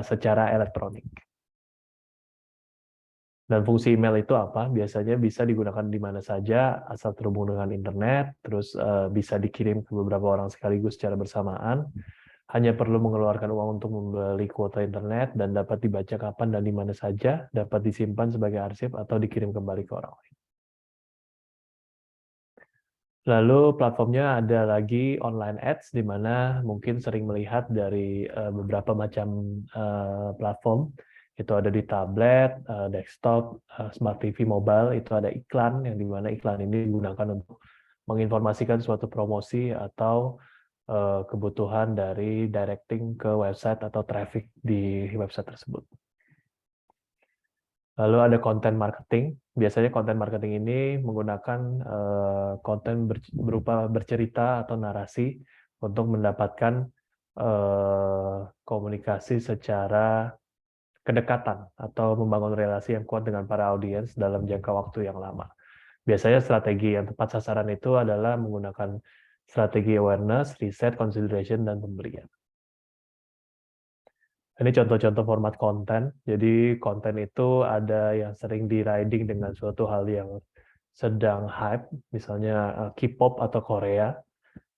secara elektronik. Dan fungsi email itu apa? Biasanya bisa digunakan di mana saja asal terhubung dengan internet, terus bisa dikirim ke beberapa orang sekaligus secara bersamaan. Hanya perlu mengeluarkan uang untuk membeli kuota internet dan dapat dibaca kapan dan di mana saja, dapat disimpan sebagai arsip atau dikirim kembali ke orang lain. Lalu platformnya ada lagi online ads, di mana mungkin sering melihat dari beberapa macam platform. Itu ada di tablet, desktop, smart TV mobile, itu ada iklan, yang di mana iklan ini digunakan untuk menginformasikan suatu promosi atau kebutuhan dari directing ke website atau traffic di website tersebut. Lalu ada content marketing. Biasanya content marketing ini menggunakan konten berupa bercerita atau narasi untuk mendapatkan komunikasi secara kedekatan atau membangun relasi yang kuat dengan para audiens dalam jangka waktu yang lama. Biasanya strategi yang tepat sasaran itu adalah menggunakan strategi awareness, research, consideration, dan pembelian. Ini contoh-contoh format konten. Jadi konten itu ada yang sering di-riding dengan suatu hal yang sedang hype, misalnya K-pop atau Korea,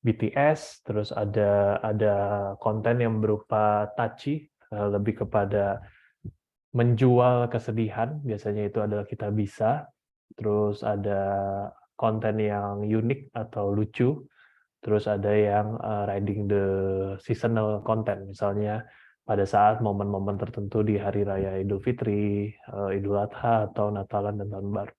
BTS, terus ada konten yang berupa touchy, lebih kepada menjual kesedihan, biasanya itu adalah Kita Bisa. Terus ada konten yang unik atau lucu, terus ada yang riding the seasonal content, misalnya pada saat momen-momen tertentu di Hari Raya Idul Fitri, Idul Adha, atau Natalan dan Tahun Baru.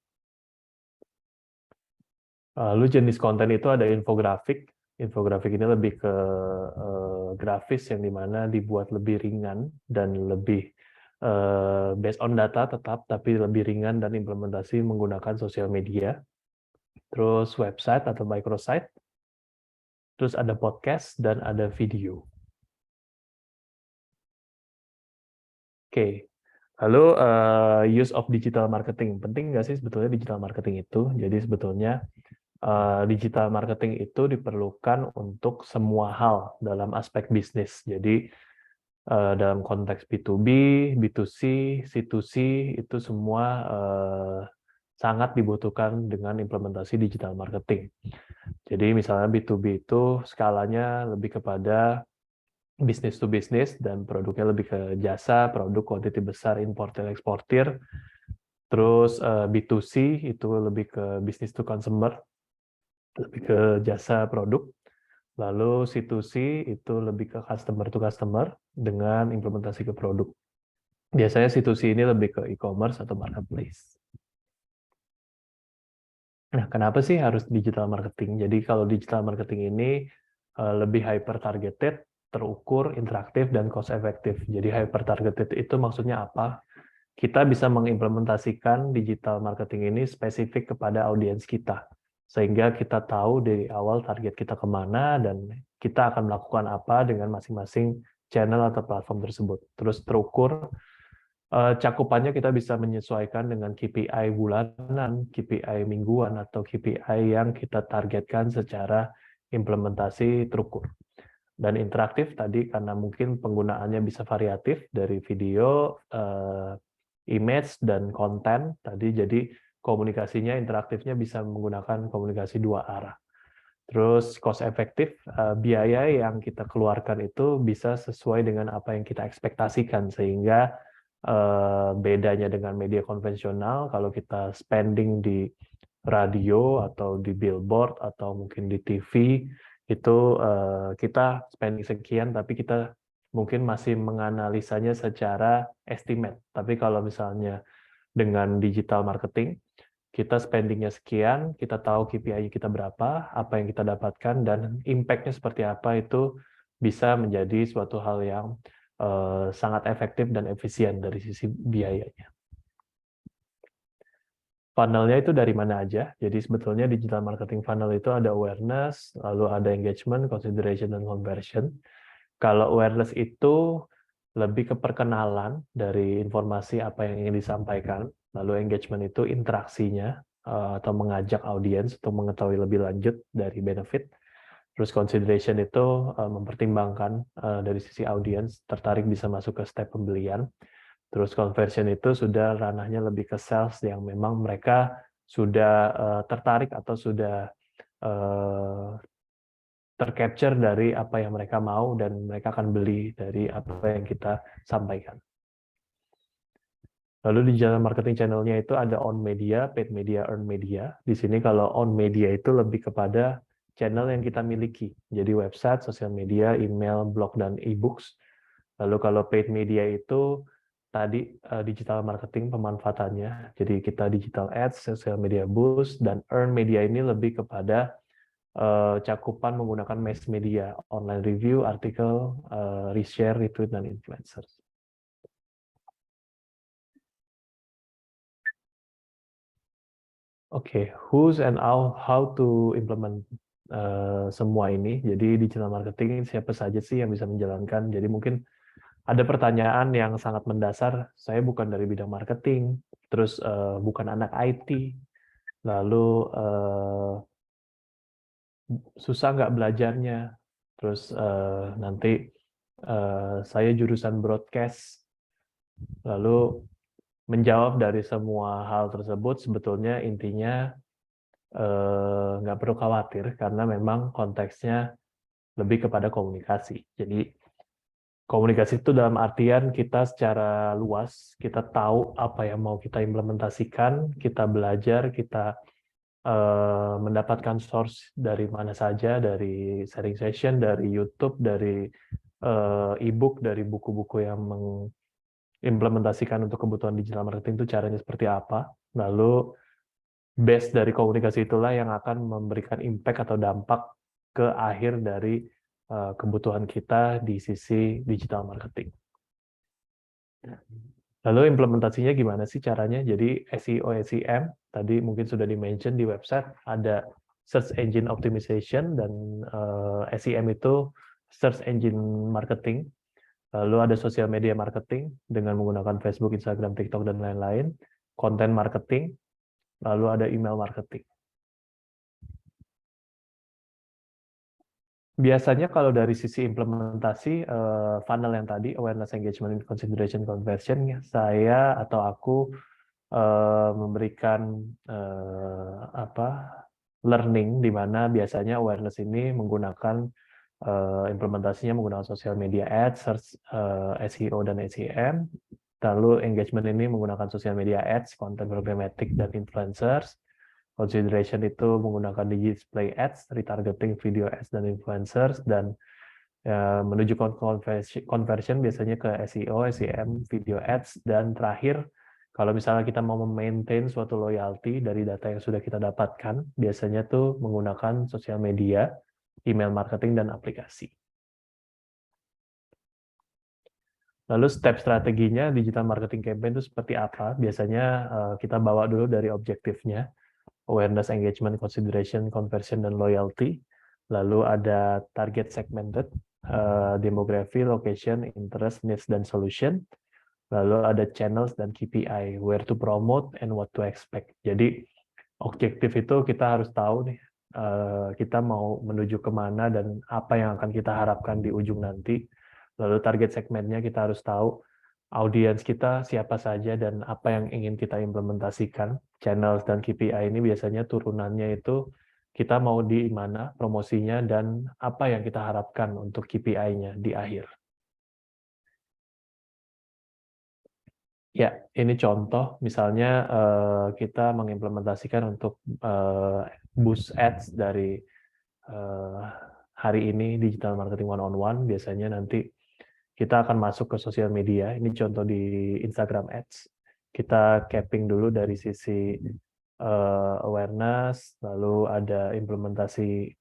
Lalu jenis konten itu ada infografik. Infografik ini lebih ke grafis yang dimana dibuat lebih ringan dan lebih based on data tetap, tapi lebih ringan dan implementasi menggunakan sosial media. Terus website atau microsite. Terus ada podcast dan ada video. Oke. Lalu use of digital marketing. Penting nggak sih sebetulnya digital marketing itu? Jadi sebetulnya digital marketing itu diperlukan untuk semua hal dalam aspek bisnis. Jadi dalam konteks B2B, B2C, C2C, itu semua sangat dibutuhkan dengan implementasi digital marketing. Jadi misalnya B2B itu skalanya lebih kepada business to business dan produknya lebih ke jasa, produk kuantiti besar, importir, eksportir. Terus B2C itu lebih ke business to consumer, lebih ke jasa produk. Lalu C2C itu lebih ke customer to customer dengan implementasi ke produk. Biasanya C2C ini lebih ke e-commerce atau marketplace. Nah, kenapa sih harus digital marketing? Jadi kalau digital marketing ini lebih hyper targeted, terukur, interaktif, dan cost efektif. Jadi hyper targeted itu maksudnya apa? Kita bisa mengimplementasikan digital marketing ini spesifik kepada audiens kita. Sehingga kita tahu dari awal target kita kemana dan kita akan melakukan apa dengan masing-masing channel atau platform tersebut. Terus terukur, cakupannya kita bisa menyesuaikan dengan KPI bulanan, KPI mingguan, atau KPI yang kita targetkan secara implementasi terukur. Dan interaktif tadi karena mungkin penggunaannya bisa variatif dari video, image, dan konten tadi, jadi komunikasinya, interaktifnya bisa menggunakan komunikasi dua arah. Terus cost efektif, biaya yang kita keluarkan itu bisa sesuai dengan apa yang kita ekspektasikan, sehingga bedanya dengan media konvensional, kalau kita spending di radio atau di billboard atau mungkin di TV, itu kita spending sekian, tapi kita mungkin masih menganalisanya secara estimate. Tapi kalau misalnya dengan digital marketing, kita spendingnya sekian, kita tahu KPI kita berapa, apa yang kita dapatkan, dan impact-nya seperti apa, itu bisa menjadi suatu hal yang sangat efektif dan efisien dari sisi biayanya. Funnel-nya itu dari mana aja? Jadi sebetulnya digital marketing funnel itu ada awareness, lalu ada engagement, consideration, dan conversion. Kalau awareness itu lebih ke perkenalan dari informasi apa yang ingin disampaikan. Lalu engagement itu interaksinya atau mengajak audiens untuk mengetahui lebih lanjut dari benefit. Terus consideration itu mempertimbangkan dari sisi audiens tertarik bisa masuk ke step pembelian. Terus conversion itu sudah ranahnya lebih ke sales yang memang mereka sudah tertarik atau sudah tercapture dari apa yang mereka mau dan mereka akan beli dari apa yang kita sampaikan. Lalu digital marketing channel-nya itu ada on media, paid media, earned media. Di sini kalau on media itu lebih kepada channel yang kita miliki. Jadi website, sosial media, email, blog, dan e-books. Lalu kalau paid media itu tadi digital marketing pemanfaatannya. Jadi kita digital ads, social media boost, dan earned media ini lebih kepada cakupan menggunakan mass media, online review, artikel, reshare, retweet, dan influencers. Oke, who's and how to implement semua ini. Jadi digital marketing siapa saja sih yang bisa menjalankan. Jadi mungkin ada pertanyaan yang sangat mendasar. Saya bukan dari bidang marketing, terus bukan anak IT, lalu susah nggak belajarnya. Terus nanti saya jurusan broadcast. Lalu menjawab dari semua hal tersebut sebetulnya intinya nggak perlu khawatir karena memang konteksnya lebih kepada komunikasi. Jadi komunikasi itu dalam artian kita secara luas, kita tahu apa yang mau kita implementasikan, kita belajar, kita mendapatkan source dari mana saja, dari sharing session, dari YouTube, dari e-book, dari buku-buku yang mengimplementasikan untuk kebutuhan digital marketing itu caranya seperti apa. Lalu base dari komunikasi itulah yang akan memberikan impact atau dampak ke akhir dari kebutuhan kita di sisi digital marketing. Lalu implementasinya gimana sih caranya? Jadi SEO, SEM, tadi mungkin sudah di-mention di website, ada Search Engine Optimization, dan SEM itu Search Engine Marketing. Lalu ada Social Media Marketing dengan menggunakan Facebook, Instagram, TikTok, dan lain-lain. Content Marketing, lalu ada Email Marketing. Biasanya kalau dari sisi implementasi funnel yang tadi, awareness, engagement, consideration, conversion, saya atau aku memberikan learning di mana biasanya awareness ini menggunakan implementasinya menggunakan social media ads, search, SEO dan SEM. Lalu engagement ini menggunakan social media ads, content programmatic dan influencers. Consideration itu menggunakan display ads, retargeting, video ads, dan influencers, dan menuju conversion biasanya ke SEO, SEM, video ads, dan terakhir, kalau misalnya kita mau memaintain suatu loyalty dari data yang sudah kita dapatkan, biasanya tuh menggunakan sosial media, email marketing, dan aplikasi. Lalu step strateginya digital marketing campaign itu seperti apa? Biasanya kita bawa dulu dari objektifnya. Awareness, engagement, consideration, conversion, dan loyalty. Lalu ada target segmented, demografi, location, interest, needs, dan solution. Lalu ada channels dan KPI, where to promote and what to expect. Jadi objektif itu kita harus tahu nih, kita mau menuju kemana dan apa yang akan kita harapkan di ujung nanti. Lalu target segmennya kita harus tahu audiens kita siapa saja dan apa yang ingin kita implementasikan. Channels dan KPI ini biasanya turunannya itu kita mau di mana promosinya dan apa yang kita harapkan untuk KPI-nya di akhir. Ya, ini contoh misalnya kita mengimplementasikan untuk boost ads dari hari ini digital marketing one-on-one, biasanya nanti kita akan masuk ke sosial media. Ini contoh di Instagram Ads. Kita capping dulu dari sisi awareness, lalu ada implementasi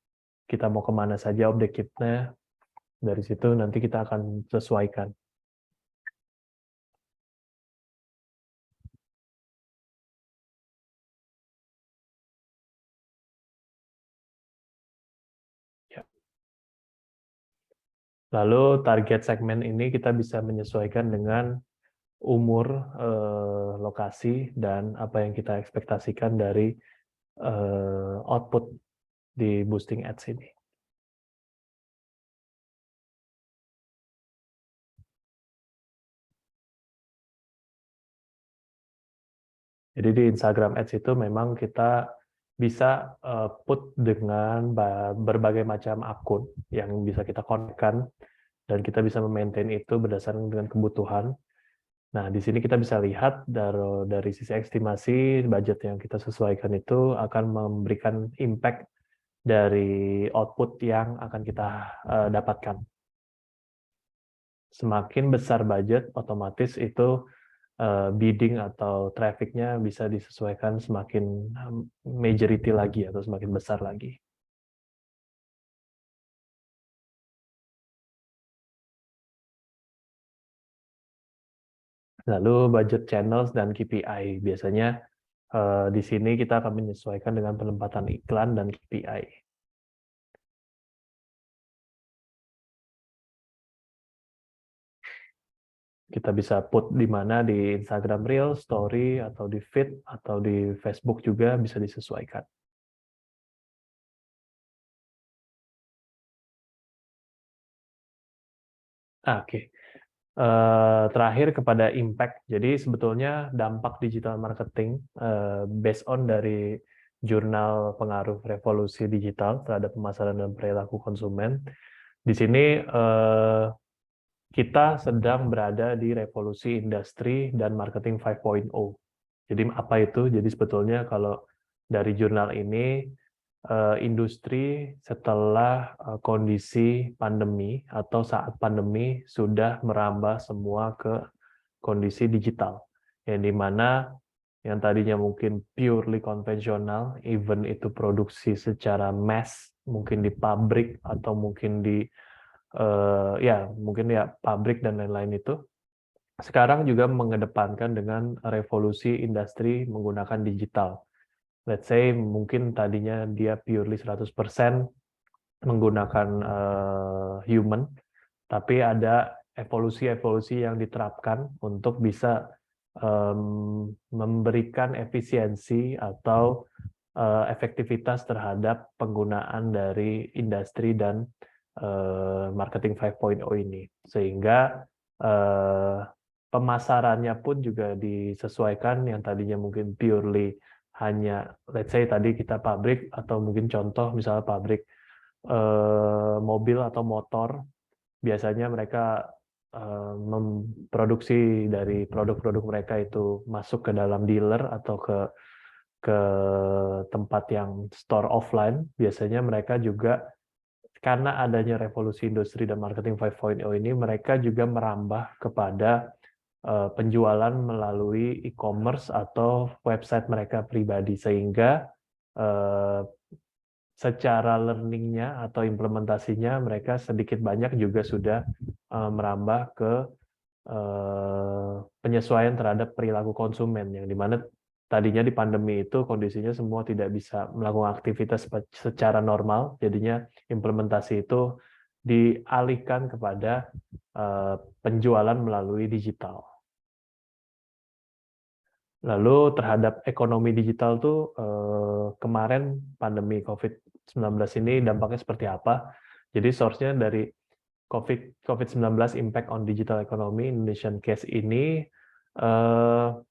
kita mau kemana saja objektifnya. Dari situ nanti kita akan sesuaikan. Lalu target segmen ini kita bisa menyesuaikan dengan umur, lokasi, dan apa yang kita ekspektasikan dari output di boosting ads ini. Jadi di Instagram Ads itu memang kita bisa put dengan berbagai macam akun yang bisa kita connect-kan dan kita bisa memaintain itu berdasarkan dengan kebutuhan. Nah, di sini kita bisa lihat dari sisi estimasi budget yang kita sesuaikan itu akan memberikan impact dari output yang akan kita dapatkan. Semakin besar budget, otomatis itu bidding atau traffic-nya bisa disesuaikan semakin majority lagi atau semakin besar lagi. Lalu budget channels dan KPI. Biasanya di sini kita akan menyesuaikan dengan penempatan iklan dan KPI. Kita bisa put di mana di Instagram Reels, Story, atau di feed, atau di Facebook juga bisa disesuaikan. Oke. Terakhir kepada impact. Jadi sebetulnya dampak digital marketing based on dari jurnal pengaruh revolusi digital terhadap pemasaran dan perilaku konsumen. Di sini kita sedang berada di revolusi industri dan marketing 5.0. Jadi apa itu? Jadi sebetulnya kalau dari jurnal ini industri setelah kondisi pandemi atau saat pandemi sudah merambah semua ke kondisi digital, yang dimana yang tadinya mungkin purely konvensional, even itu produksi secara mass, mungkin di pabrik atau mungkin di mungkin ya pabrik dan lain-lain itu, sekarang juga mengedepankan dengan revolusi industri menggunakan digital. Let's say mungkin tadinya dia purely 100% menggunakan human, tapi ada evolusi-evolusi yang diterapkan untuk bisa memberikan efisiensi atau efektivitas terhadap penggunaan dari industri dan marketing 5.0 ini. Sehingga pemasarannya pun juga disesuaikan, yang tadinya mungkin purely hanya, let's say tadi kita pabrik, atau mungkin contoh misalnya pabrik mobil atau motor, biasanya mereka memproduksi dari produk-produk mereka itu masuk ke dalam dealer atau ke tempat yang store offline. Biasanya mereka juga, karena adanya revolusi industri dan marketing 5.0 ini, mereka juga merambah kepada penjualan melalui e-commerce atau website mereka pribadi, sehingga secara learning-nya atau implementasinya mereka sedikit banyak juga sudah merambah ke penyesuaian terhadap perilaku konsumen, yang dimana tadinya di pandemi itu kondisinya semua tidak bisa melakukan aktivitas secara normal, jadinya implementasi itu dialihkan kepada penjualan melalui digital. Lalu terhadap ekonomi digital tuh kemarin pandemi COVID-19 ini dampaknya seperti apa? Jadi source-nya dari COVID-19 Impact on Digital Economy Indonesian Case ini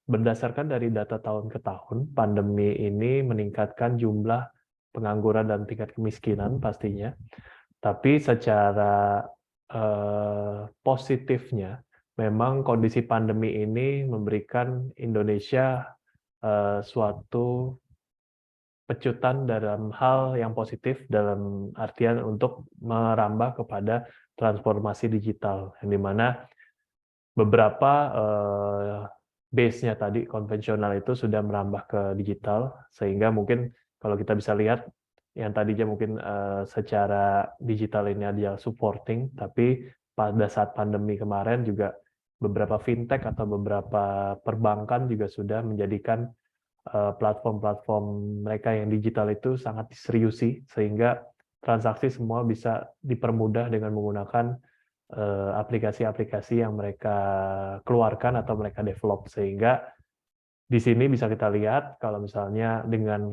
berdasarkan dari data tahun ke tahun, pandemi ini meningkatkan jumlah pengangguran dan tingkat kemiskinan pastinya. Tapi secara positifnya, memang kondisi pandemi ini memberikan Indonesia suatu pecutan dalam hal yang positif, dalam artian untuk merambah kepada transformasi digital, yang dimana beberapa base-nya tadi konvensional itu sudah merambah ke digital, sehingga mungkin kalau kita bisa lihat yang tadinya mungkin secara digital ini adalah supporting, tapi pada saat pandemi kemarin juga beberapa fintech atau beberapa perbankan juga sudah menjadikan platform-platform mereka yang digital itu sangat diseriusi, sehingga transaksi semua bisa dipermudah dengan menggunakan aplikasi-aplikasi yang mereka keluarkan atau mereka develop. Sehingga di sini bisa kita lihat kalau misalnya dengan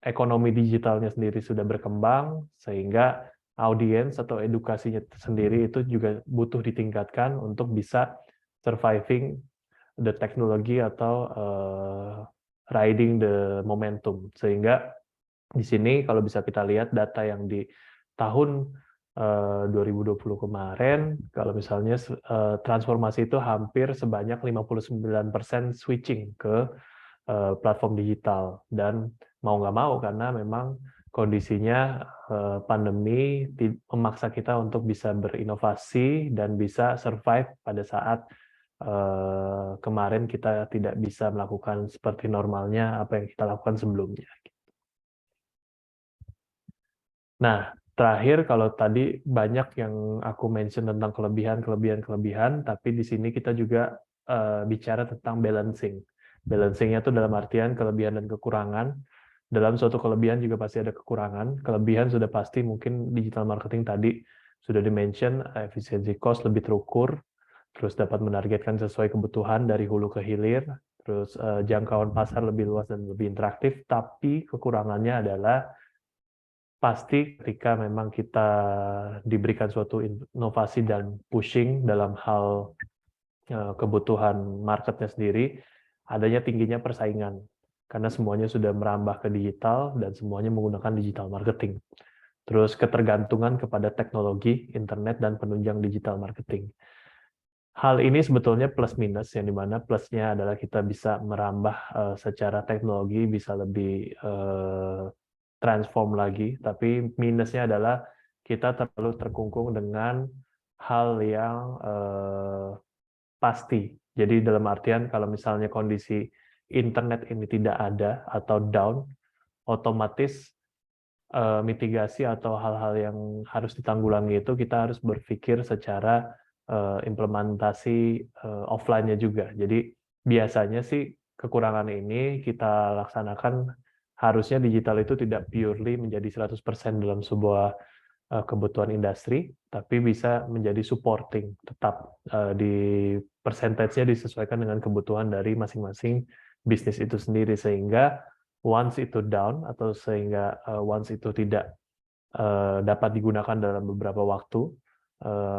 ekonomi digitalnya sendiri sudah berkembang, sehingga audiens atau edukasinya sendiri itu juga butuh ditingkatkan untuk bisa surviving the technology atau riding the momentum. Sehingga di sini kalau bisa kita lihat data yang di tahun 2020 kemarin, kalau misalnya transformasi itu hampir sebanyak 59% switching ke platform digital. Dan mau nggak mau, karena memang kondisinya pandemi memaksa kita untuk bisa berinovasi dan bisa survive pada saat kemarin kita tidak bisa melakukan seperti normalnya apa yang kita lakukan sebelumnya. Nah, terakhir kalau tadi banyak yang aku mention tentang kelebihan, tapi di sini kita juga bicara tentang balancing. Balancingnya itu dalam artian kelebihan dan kekurangan. Dalam suatu kelebihan juga pasti ada kekurangan. Kelebihan sudah pasti mungkin digital marketing tadi sudah di-mention, efisiensi cost lebih terukur, terus dapat menargetkan sesuai kebutuhan dari hulu ke hilir, terus jangkauan pasar lebih luas dan lebih interaktif, tapi kekurangannya adalah pasti ketika memang kita diberikan suatu inovasi dan pushing dalam hal kebutuhan marketnya sendiri, adanya tingginya persaingan. Karena semuanya sudah merambah ke digital dan semuanya menggunakan digital marketing. Terus ketergantungan kepada teknologi, internet, dan penunjang digital marketing. Hal ini sebetulnya plus minus, yang dimana plusnya adalah kita bisa merambah secara teknologi, bisa lebih transform lagi, tapi minusnya adalah kita terlalu terkungkung dengan hal yang pasti. Jadi dalam artian kalau misalnya kondisi internet ini tidak ada atau down, otomatis mitigasi atau hal-hal yang harus ditanggulangi itu kita harus berpikir secara implementasi offline-nya juga. Jadi biasanya sih kekurangan ini kita laksanakan, harusnya digital itu tidak purely menjadi 100% dalam sebuah kebutuhan industri, tapi bisa menjadi supporting, tetap di persentasenya disesuaikan dengan kebutuhan dari masing-masing bisnis itu sendiri, sehingga once itu down atau sehingga once itu tidak dapat digunakan dalam beberapa waktu,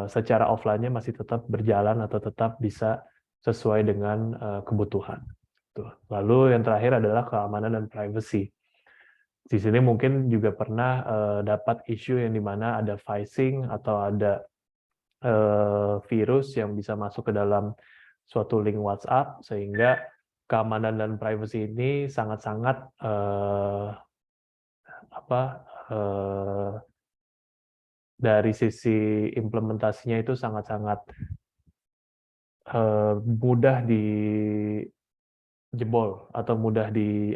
secara offline-nya masih tetap berjalan atau tetap bisa sesuai dengan kebutuhan. Lalu yang terakhir adalah keamanan dan privacy. Di sini mungkin juga pernah dapat isu yang dimana ada phishing atau ada virus yang bisa masuk ke dalam suatu link WhatsApp, sehingga keamanan dan privacy ini sangat-sangat dari sisi implementasinya itu sangat-sangat mudah dijebol atau mudah di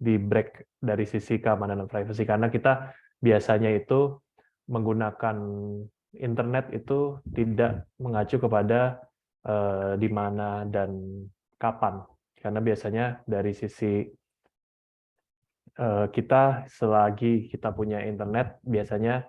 break dari sisi keamanan dan privacy, karena kita biasanya itu menggunakan internet itu tidak mengacu kepada di mana dan kapan, karena biasanya dari sisi kita selagi kita punya internet, biasanya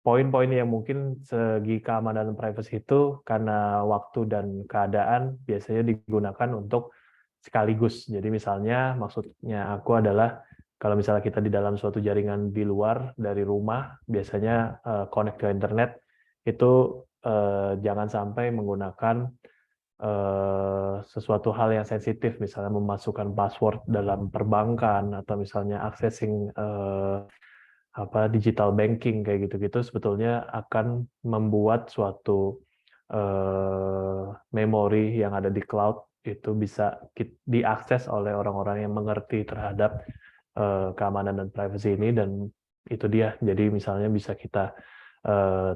poin-poin yang mungkin segi keamanan dan privacy itu karena waktu dan keadaan biasanya digunakan untuk sekaligus. Jadi misalnya maksudnya aku adalah kalau misalnya kita di dalam suatu jaringan di luar dari rumah, biasanya connect ke internet, itu jangan sampai menggunakan sesuatu hal yang sensitif, misalnya memasukkan password dalam perbankan atau misalnya accessing digital banking kayak gitu-gitu, sebetulnya akan membuat suatu memori yang ada di cloud itu bisa diakses oleh orang-orang yang mengerti terhadap keamanan dan privacy ini, dan itu dia. Jadi misalnya bisa kita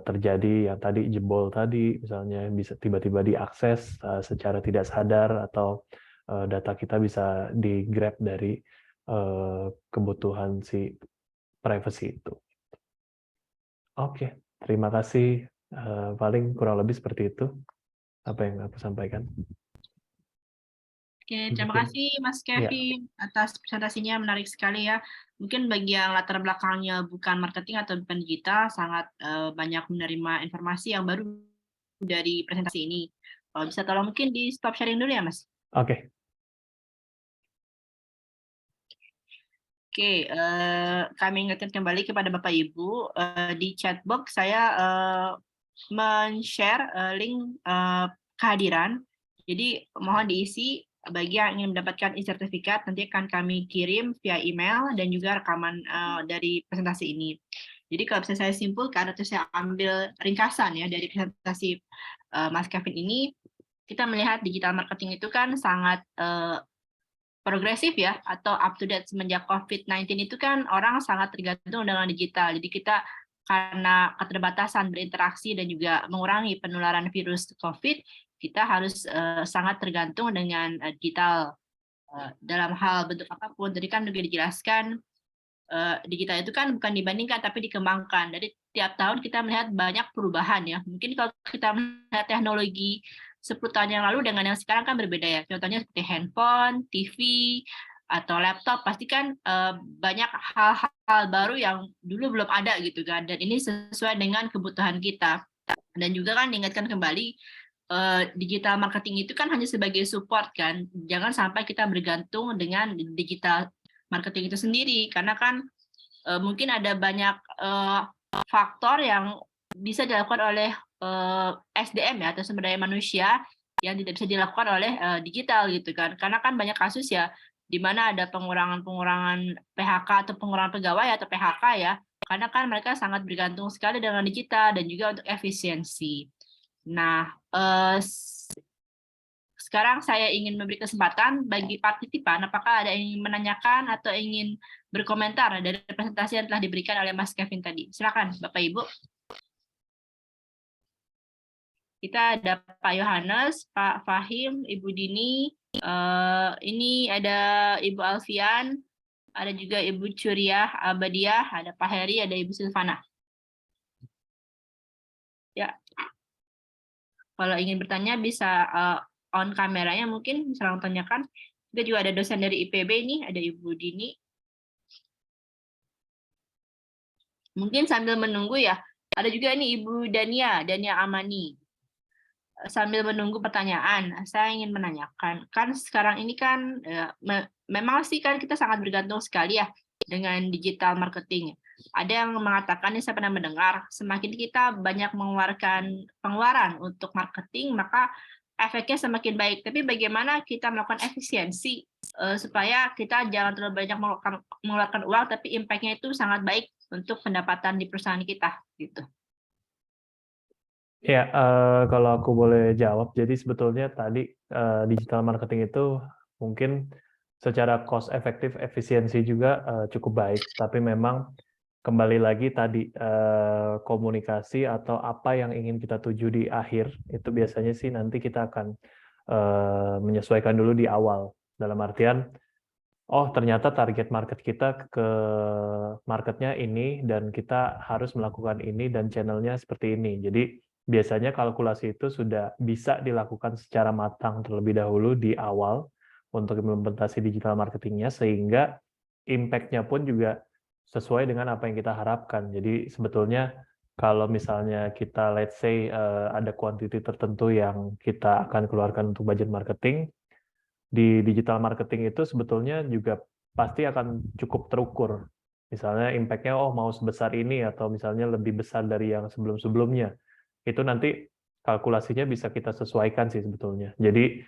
terjadi yang tadi jebol tadi, misalnya bisa tiba-tiba diakses secara tidak sadar, atau data kita bisa di-grab dari kebutuhan si privacy itu. Oke, terima kasih. Paling kurang lebih seperti itu apa yang aku sampaikan. Oke, terima Mungkin. kasih Mas Ya. Kevin atas presentasinya, menarik sekali ya. Mungkin bagi yang latar belakangnya bukan marketing atau bukan digital, sangat banyak menerima informasi yang baru dari presentasi ini. Kalau bisa tolong mungkin di stop sharing dulu ya, Mas. Oke. Oke, kami ingatkan kembali kepada Bapak Ibu, di chat box saya men-share link kehadiran. Jadi mohon diisi bagi yang ingin mendapatkan e-sertifikat, nanti akan kami kirim via email dan juga rekaman dari presentasi ini. Jadi kalau bisa saya simpulkan atau saya ambil ringkasan ya dari presentasi Mas Kevin ini, kita melihat digital marketing itu kan sangat progresif ya, atau up to date semenjak COVID-19 itu kan orang sangat tergantung dengan digital. Jadi kita karena keterbatasan berinteraksi dan juga mengurangi penularan virus COVID, kita harus sangat tergantung dengan digital dalam hal bentuk apapun. Tadi kan juga dijelaskan digital itu kan bukan dibandingkan tapi dikembangkan. Jadi tiap tahun kita melihat banyak perubahan ya. Mungkin kalau kita melihat teknologi 10 tahun yang lalu dengan yang sekarang kan berbeda ya. Contohnya seperti handphone, TV, atau laptop, pasti kan banyak hal-hal baru yang dulu belum ada gitu kan. Dan ini sesuai dengan kebutuhan kita. Dan juga kan diingatkan kembali, digital marketing itu kan hanya sebagai support kan. Jangan sampai kita bergantung dengan digital marketing itu sendiri. Karena kan mungkin ada banyak faktor yang bisa dilakukan oleh SDM ya, atau sumber daya manusia yang tidak bisa dilakukan oleh digital gitu kan. Karena kan banyak kasus ya di mana ada pengurangan PHK atau pengurangan pegawai atau PHK ya, karena kan mereka sangat bergantung sekali dengan digital dan juga untuk efisiensi. Nah, sekarang saya ingin memberi kesempatan bagi partisipan, apakah ada yang ingin menanyakan atau ingin berkomentar dari presentasi yang telah diberikan oleh Mas Kevin tadi. Silakan, Bapak Ibu. Kita ada Pak Yohanes, Pak Fahim, Ibu Dini, ini ada Ibu Alfian, ada juga Ibu Curiah Abadiah, ada Pak Heri, ada Ibu Silvana. Ya, kalau ingin bertanya bisa on kameranya mungkin bisa langsung tanyakan. Kita juga ada dosen dari IPB ini, ada Ibu Dini. Mungkin sambil menunggu ya, ada juga ini Ibu Dania Amani. Sambil menunggu pertanyaan, saya ingin menanyakan, kan sekarang ini kan memang sih kan kita sangat bergantung sekali ya dengan digital marketing. Ada yang mengatakan, ini saya pernah mendengar, semakin kita banyak mengeluarkan pengeluaran untuk marketing, maka efeknya semakin baik. Tapi bagaimana kita melakukan efisiensi supaya kita jangan terlalu banyak mengeluarkan uang, tapi impact-nya itu sangat baik untuk pendapatan di perusahaan kita, gitu. Ya, kalau aku boleh jawab, jadi sebetulnya tadi digital marketing itu mungkin secara cost efektif, efisiensi juga cukup baik, tapi memang kembali lagi tadi komunikasi atau apa yang ingin kita tuju di akhir, itu biasanya sih nanti kita akan menyesuaikan dulu di awal, dalam artian, oh ternyata target market kita ke marketnya ini, dan kita harus melakukan ini, dan channelnya seperti ini. Jadi biasanya kalkulasi itu sudah bisa dilakukan secara matang terlebih dahulu di awal untuk implementasi digital marketingnya, sehingga impact-nya pun juga sesuai dengan apa yang kita harapkan. Jadi sebetulnya kalau misalnya kita let's say ada quantity tertentu yang kita akan keluarkan untuk budget marketing, di digital marketing itu sebetulnya juga pasti akan cukup terukur. Misalnya impact-nya mau sebesar ini, atau misalnya lebih besar dari yang sebelum-sebelumnya. Itu nanti kalkulasinya bisa kita sesuaikan sih sebetulnya. Jadi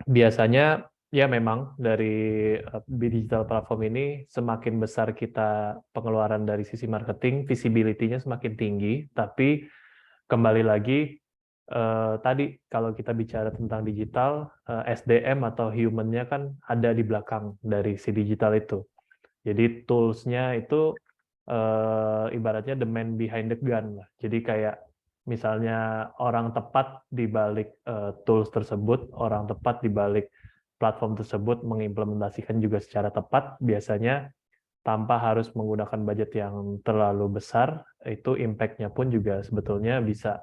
biasanya ya memang dari digital platform ini semakin besar kita pengeluaran dari sisi marketing, visibility-nya semakin tinggi, tapi kembali lagi tadi kalau kita bicara tentang digital, SDM atau human-nya kan ada di belakang dari si digital itu. Jadi tools-nya itu ibaratnya the man behind the gun lah. Jadi kayak misalnya orang tepat di balik tools tersebut, orang tepat di balik platform tersebut mengimplementasikan juga secara tepat, biasanya tanpa harus menggunakan budget yang terlalu besar, itu impact-nya pun juga sebetulnya bisa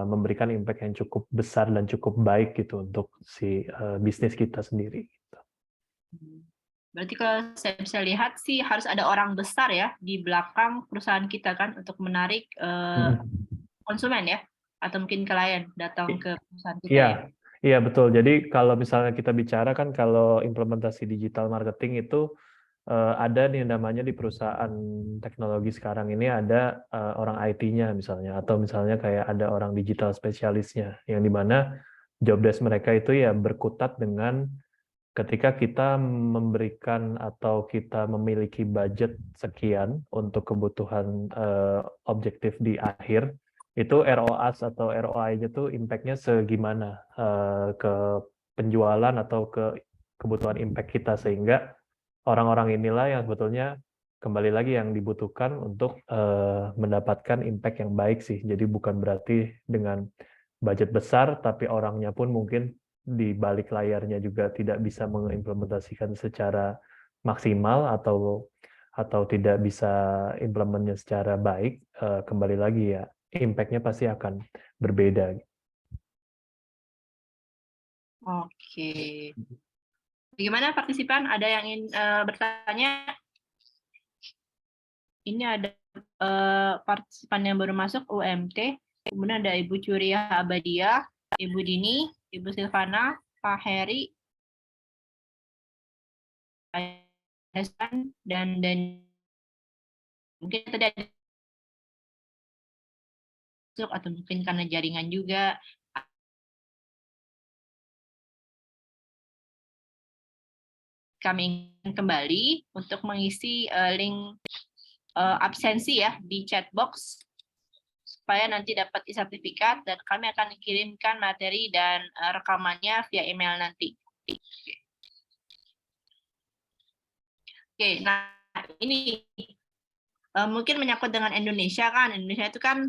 memberikan impact yang cukup besar dan cukup baik gitu untuk si bisnis kita sendiri. Gitu. Berarti kalau saya bisa lihat sih harus ada orang besar ya di belakang perusahaan kita kan untuk menarik konsumen ya, atau mungkin klien datang ke perusahaan kita ya. Iya betul. Jadi kalau misalnya kita bicara kan kalau implementasi digital marketing itu ada nih namanya di perusahaan teknologi sekarang ini ada orang IT-nya misalnya, atau misalnya kayak ada orang digital spesialisnya, yang dimana job desk mereka itu ya berkutat dengan ketika kita memberikan atau kita memiliki budget sekian untuk kebutuhan objektif di akhir, itu ROAS atau ROI-nya tuh impact-nya segimana ke penjualan atau ke kebutuhan impact kita, sehingga orang-orang inilah yang sebetulnya kembali lagi yang dibutuhkan untuk mendapatkan impact yang baik sih. Jadi bukan berarti dengan budget besar tapi orangnya pun mungkin di balik layarnya juga tidak bisa mengimplementasikan secara maksimal atau tidak bisa implementnya secara baik, kembali lagi ya impact-nya pasti akan berbeda. Oke. Bagaimana partisipan? Ada yang ingin bertanya? Ini ada partisipan yang baru masuk UMT. Kemudian ada Ibu Curiah Abadia, Ibu Dini, Ibu Silvana, Pak Heri, Hasan, dan mungkin tadi ada masuk atau mungkin karena jaringan juga. Kami ingin kembali untuk mengisi link absensi ya di chat box supaya nanti dapat sertifikat dan kami akan kirimkan materi dan rekamannya via email nanti. Oke, nah ini mungkin menyangkut dengan Indonesia kan. Indonesia itu kan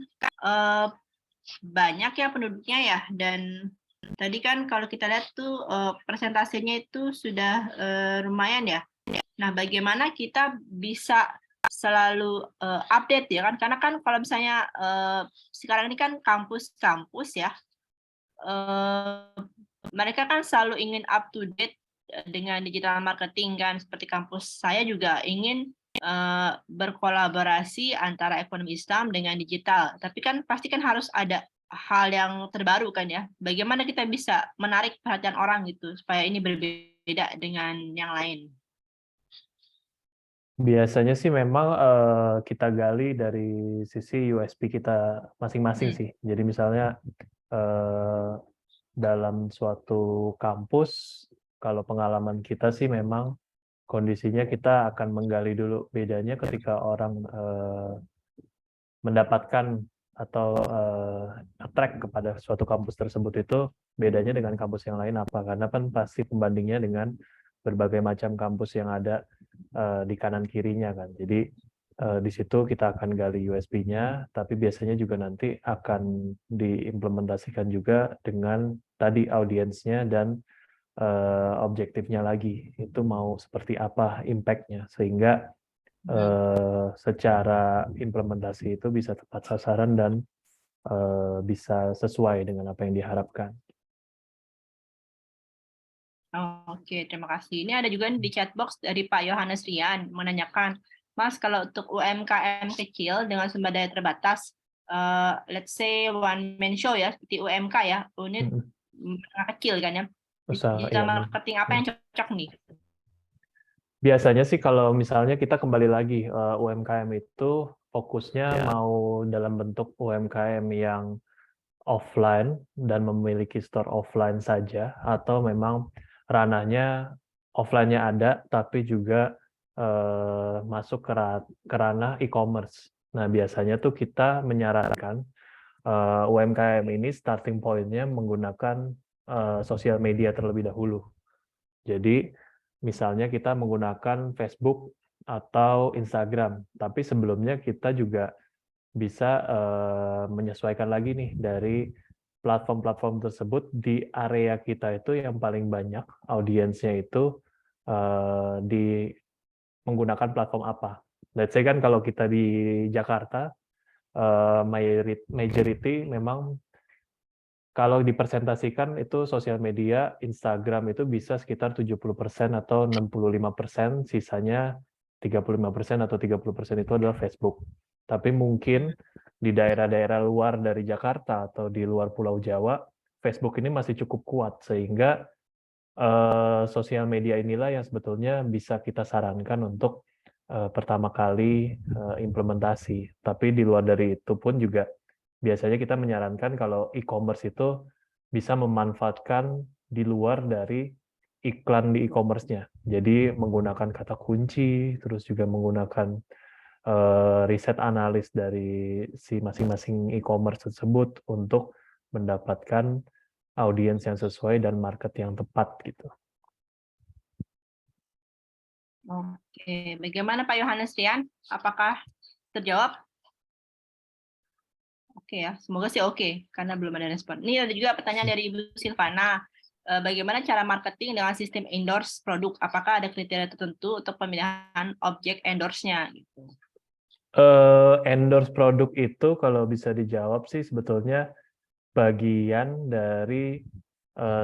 banyak ya penduduknya ya, dan tadi kan kalau kita lihat tuh persentasenya itu sudah lumayan ya. Nah, bagaimana kita bisa selalu update ya kan, karena kan kalau misalnya sekarang ini kan kampus-kampus ya, mereka kan selalu ingin up to date dengan digital marketing kan, seperti kampus saya juga ingin berkolaborasi antara ekonomi Islam dengan digital, tapi kan pasti kan harus ada hal yang terbaru kan ya, bagaimana kita bisa menarik perhatian orang gitu supaya ini berbeda dengan yang lain. Biasanya sih memang kita gali dari sisi USP kita masing-masing sih. Jadi misalnya dalam suatu kampus, kalau pengalaman kita sih memang kondisinya kita akan menggali dulu bedanya ketika orang mendapatkan atau attract kepada suatu kampus tersebut itu bedanya dengan kampus yang lain apa. Karena kan pasti pembandingnya dengan berbagai macam kampus yang ada di kanan kirinya kan. Jadi di situ kita akan gali USP-nya, tapi biasanya juga nanti akan diimplementasikan juga dengan tadi audiensnya dan objektifnya lagi. Itu mau seperti apa impact-nya, sehingga secara implementasi itu bisa tepat sasaran dan bisa sesuai dengan apa yang diharapkan. Oke, terima kasih. Ini ada juga di chat box dari Pak Yohanes Rian menanyakan, Mas, kalau untuk UMKM kecil dengan sumber daya terbatas, let's say one man show ya, seperti UMK ya, unit kecil kan ya, digital marketing apa yang cocok nih? Biasanya sih kalau misalnya kita kembali lagi, UMKM itu fokusnya mau dalam bentuk UMKM yang offline dan memiliki store offline saja, atau memang ranahnya offline-nya ada tapi juga masuk ke ranah e-commerce. Nah, biasanya tuh kita menyarankan UMKM ini starting point-nya menggunakan sosial media terlebih dahulu. Jadi misalnya kita menggunakan Facebook atau Instagram, tapi sebelumnya kita juga bisa menyesuaikan lagi nih dari platform-platform tersebut di area kita itu yang paling banyak audiensnya itu di menggunakan platform apa. Let's say kan kalau kita di Jakarta, majority memang kalau dipresentasikan itu sosial media, Instagram itu bisa sekitar 70% atau 65%, sisanya 35% atau 30% itu adalah Facebook. Tapi mungkin di daerah-daerah luar dari Jakarta atau di luar Pulau Jawa, Facebook ini masih cukup kuat, sehingga sosial media inilah yang sebetulnya bisa kita sarankan untuk pertama kali implementasi. Tapi di luar dari itu pun juga biasanya kita menyarankan kalau e-commerce itu bisa memanfaatkan di luar dari iklan di e-commerce-nya. Jadi menggunakan kata kunci, terus juga menggunakan riset analis dari si masing-masing e-commerce tersebut untuk mendapatkan audiens yang sesuai dan market yang tepat gitu. Oke, bagaimana Pak Yohanes Rian? Apakah terjawab? Oke ya, semoga sih oke, karena belum ada respon. Ini ada juga pertanyaan dari Ibu Silvana. Bagaimana cara marketing dengan sistem endorse produk? Apakah ada kriteria tertentu untuk pemilihan objek endorse-nya? Gitu. Endorse produk itu kalau bisa dijawab sih sebetulnya bagian dari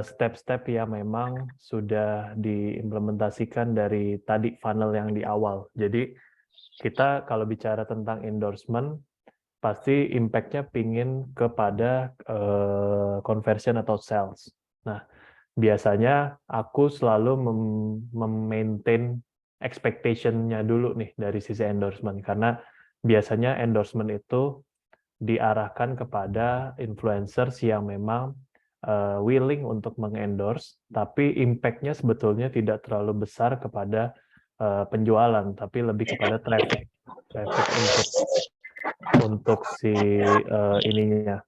step-step yang memang sudah diimplementasikan dari tadi funnel yang di awal. Jadi kita kalau bicara tentang endorsement, pasti impact-nya pingin kepada conversion atau sales. Nah, biasanya aku selalu memaintain expectation-nya dulu nih dari sisi endorsement, karena biasanya endorsement itu diarahkan kepada influencers yang memang willing untuk mengendorse, tapi impact-nya sebetulnya tidak terlalu besar kepada penjualan, tapi lebih kepada traffic untuk si ininya,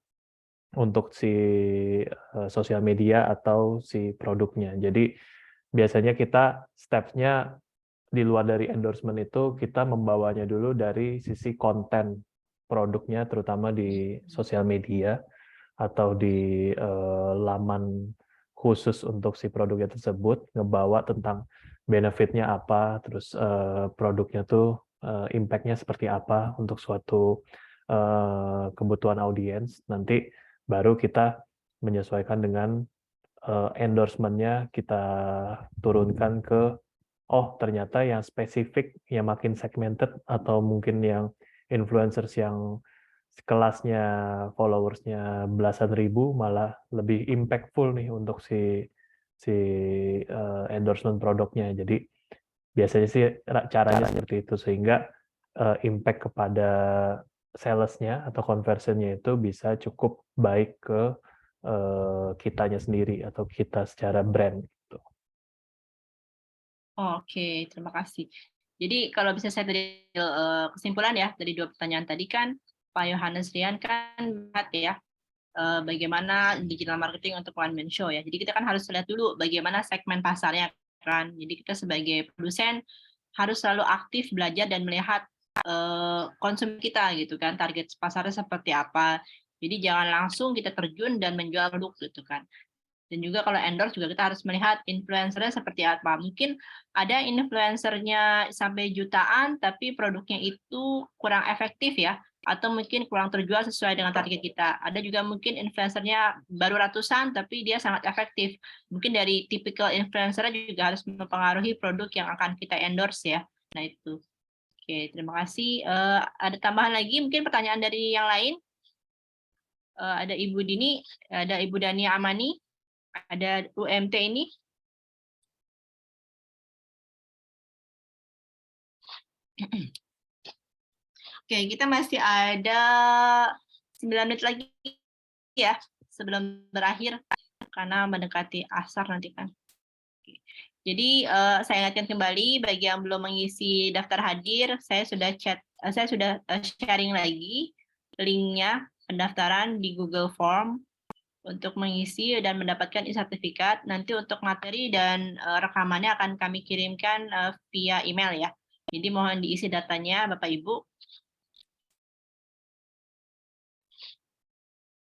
untuk si sosial media atau si produknya. Jadi biasanya kita steps-nya di luar dari endorsement itu kita membawanya dulu dari sisi konten produknya, terutama di sosial media atau di laman khusus untuk si produknya tersebut, ngebawa tentang benefitnya apa, terus produknya tuh impact-nya seperti apa untuk suatu kebutuhan audiens. Nanti baru kita menyesuaikan dengan endorsement-nya kita turunkan ke ternyata yang spesifik, yang makin segmented, atau mungkin yang influencers yang kelasnya followers-nya belasan ribu malah lebih impactful nih untuk si endorsement produknya. Jadi biasanya sih caranya seperti itu, sehingga impact kepada sales-nya atau conversion-nya itu bisa cukup baik ke kitanya sendiri atau kita secara brand. Oke, terima kasih. Jadi kalau bisa saya tadi kesimpulan ya dari dua pertanyaan tadi kan Pak Yohanes Rian kan lihat ya bagaimana digital marketing untuk one man show ya. Jadi kita kan harus lihat dulu bagaimana segmen pasarnya kan. Jadi kita sebagai produsen harus selalu aktif belajar dan melihat konsumen kita gitu kan, target pasarnya seperti apa. Jadi jangan langsung kita terjun dan menjual produk gitu kan. Dan juga kalau endorse juga kita harus melihat influencernya seperti apa. Mungkin ada influencernya sampai jutaan, tapi produknya itu kurang efektif ya, atau mungkin kurang terjual sesuai dengan target kita. Ada juga mungkin influencernya baru ratusan, tapi dia sangat efektif. Mungkin dari tipikal influencernya juga harus mempengaruhi produk yang akan kita endorse ya. Nah itu. Oke, terima kasih. Ada tambahan lagi, mungkin pertanyaan dari yang lain? Ada Ibu Dini, ada Ibu Dani Amani. Ada UMT ini. Oke, kita masih ada 9 menit lagi ya sebelum berakhir karena mendekati asar nanti kan. Jadi saya ingatkan kembali bagi yang belum mengisi daftar hadir, saya sudah sharing lagi linknya pendaftaran di Google Form untuk mengisi dan mendapatkan e-sertifikat. Nanti untuk materi dan rekamannya akan kami kirimkan via email ya. Jadi mohon diisi datanya Bapak Ibu.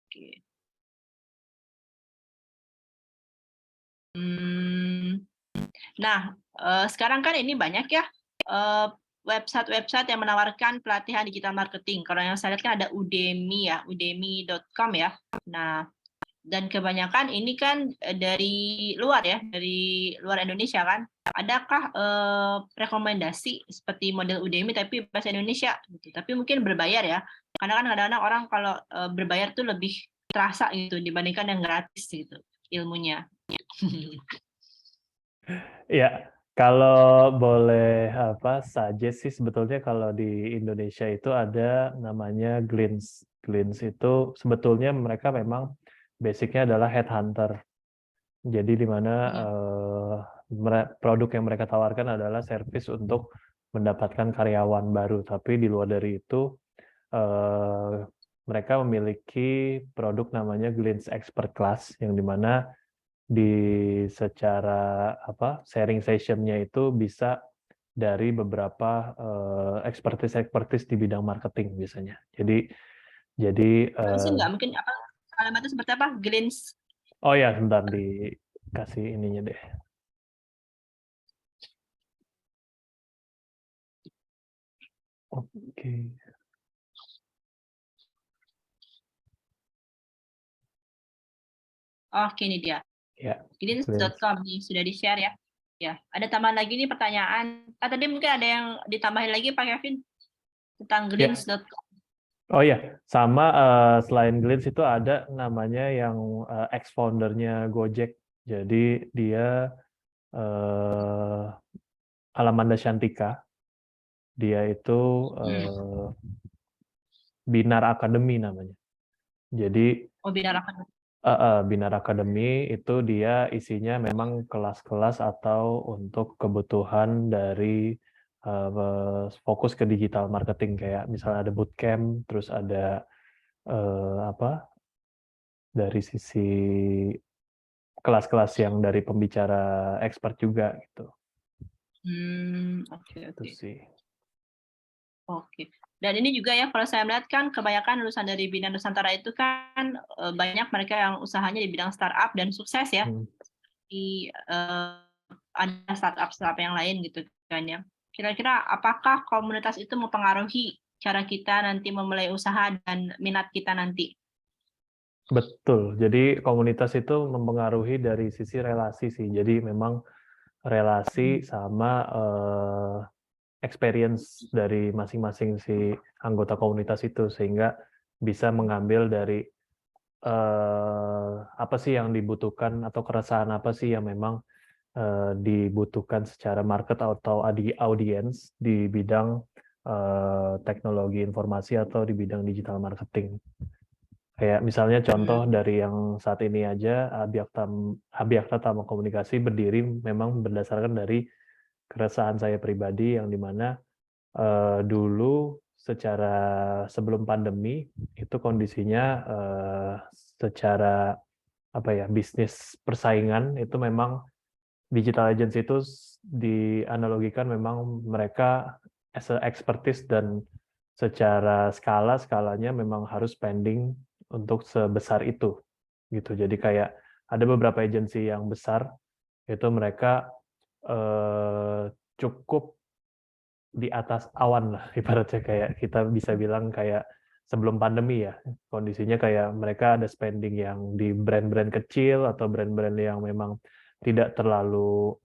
Oke. Nah, sekarang kan ini banyak ya website-website yang menawarkan pelatihan digital marketing. Kalau yang saya lihat kan ada Udemy ya, udemy.com ya. Nah, dan kebanyakan ini kan dari luar ya, dari luar Indonesia kan. Adakah rekomendasi seperti model Udemy tapi bahasa Indonesia gitu. Tapi mungkin berbayar ya. Karena kan kadang-kadang orang kalau berbayar tuh lebih terasa gitu dibandingkan yang gratis gitu ilmunya. Ya, kalau boleh suggest sih sebetulnya kalau di Indonesia itu ada namanya Glints. Glints itu sebetulnya mereka memang basicnya adalah headhunter. Jadi di mana produk yang mereka tawarkan adalah servis untuk mendapatkan karyawan baru. Tapi di luar dari itu, mereka memiliki produk namanya Glints Expert Class, yang di mana secara sharing session-nya itu bisa dari beberapa expertise di bidang marketing biasanya. Jadi Sih nggak mungkin apa kalimatnya seperti apa? Glints. oh ya, sebentar dikasih ininya deh. Oke. Oke, ini dia. Ya. Glints.com nih sudah di-share ya. Ya, ada tambahan lagi nih pertanyaan. Tadi mungkin ada yang ditambahin lagi Pak Kevin tentang glints.com. Oh ya, sama selain Glints itu ada namanya yang ex-foundernya Gojek. Jadi dia Alamanda Shantika. Dia itu Binar Academy namanya. Jadi Binar Academy. Binar Academy itu dia isinya memang kelas-kelas atau untuk kebutuhan dari fokus ke digital marketing, kayak misalnya ada bootcamp, terus ada dari sisi kelas-kelas yang dari pembicara expert juga gitu. Oke. Itu sih. Oke. Dan ini juga ya, kalau saya melihat kan kebanyakan lulusan dari Bina Nusantara itu kan banyak mereka yang usahanya di bidang startup dan sukses ya. Ada startup yang lain gitu kan ya. Kira-kira apakah komunitas itu mempengaruhi cara kita nanti memulai usaha dan minat kita nanti? Betul. Jadi komunitas itu mempengaruhi dari sisi relasi sih. Jadi memang relasi sama experience dari masing-masing si anggota komunitas itu, sehingga bisa mengambil dari apa sih yang dibutuhkan atau keresahan apa sih yang memang dibutuhkan secara market atau audience di bidang teknologi informasi atau di bidang digital marketing. Kayak misalnya contoh dari yang saat ini aja, Abhyakta Tama Komunikasi berdiri memang berdasarkan dari keresahan saya pribadi, yang dimana dulu secara sebelum pandemi itu kondisinya secara bisnis persaingan itu memang digital agency itu dianalogikan memang mereka as a expertise, dan secara skalanya memang harus spending untuk sebesar itu gitu. Jadi kayak ada beberapa agensi yang besar itu mereka cukup di atas awan lah, ibaratnya kayak kita bisa bilang kayak sebelum pandemi ya, kondisinya kayak mereka ada spending yang di brand-brand kecil atau brand-brand yang memang tidak terlalu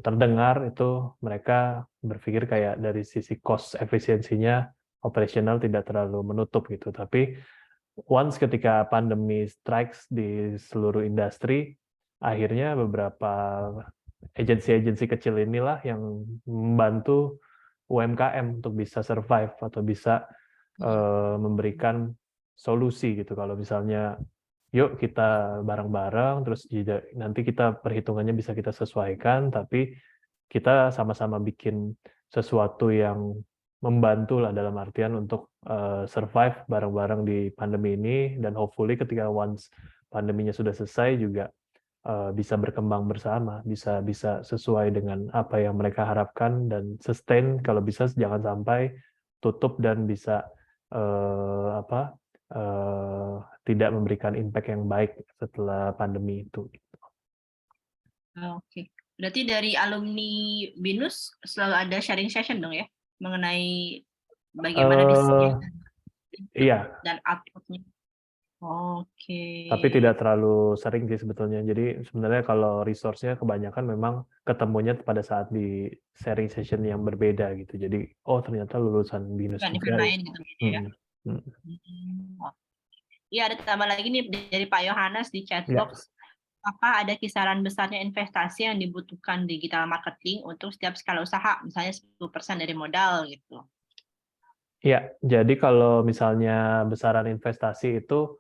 terdengar, itu mereka berpikir kayak dari sisi cost efisiensinya operasional tidak terlalu menutup gitu. Tapi once ketika pandemi strikes di seluruh industri, akhirnya beberapa agensi-agensi kecil inilah yang membantu UMKM untuk bisa survive atau bisa memberikan solusi gitu. Kalau misalnya yuk kita bareng-bareng, terus nanti kita perhitungannya bisa kita sesuaikan, tapi kita sama-sama bikin sesuatu yang membantu lah, dalam artian untuk survive bareng-bareng di pandemi ini, dan hopefully ketika once pandeminya sudah selesai juga bisa berkembang bersama, bisa sesuai dengan apa yang mereka harapkan, dan sustain kalau bisa, jangan sampai tutup dan bisa tidak memberikan impact yang baik setelah pandemi itu. Oke. Berarti dari alumni BINUS selalu ada sharing session dong ya, mengenai bagaimana bisnisnya iya. dan output-nya. Oke. Tapi tidak terlalu sering sih sebetulnya. Jadi sebenarnya kalau resource-nya kebanyakan memang ketemunya pada saat di sharing session yang berbeda gitu. Jadi ternyata lulusan BINUS Bukan juga. event lain gitu ya. Iya, ada tambah lagi nih dari Pak Yohanes di chat box. Apakah ada kisaran besarnya investasi yang dibutuhkan digital marketing untuk setiap skala usaha, misalnya 10% dari modal gitu? Iya, jadi kalau misalnya besaran investasi itu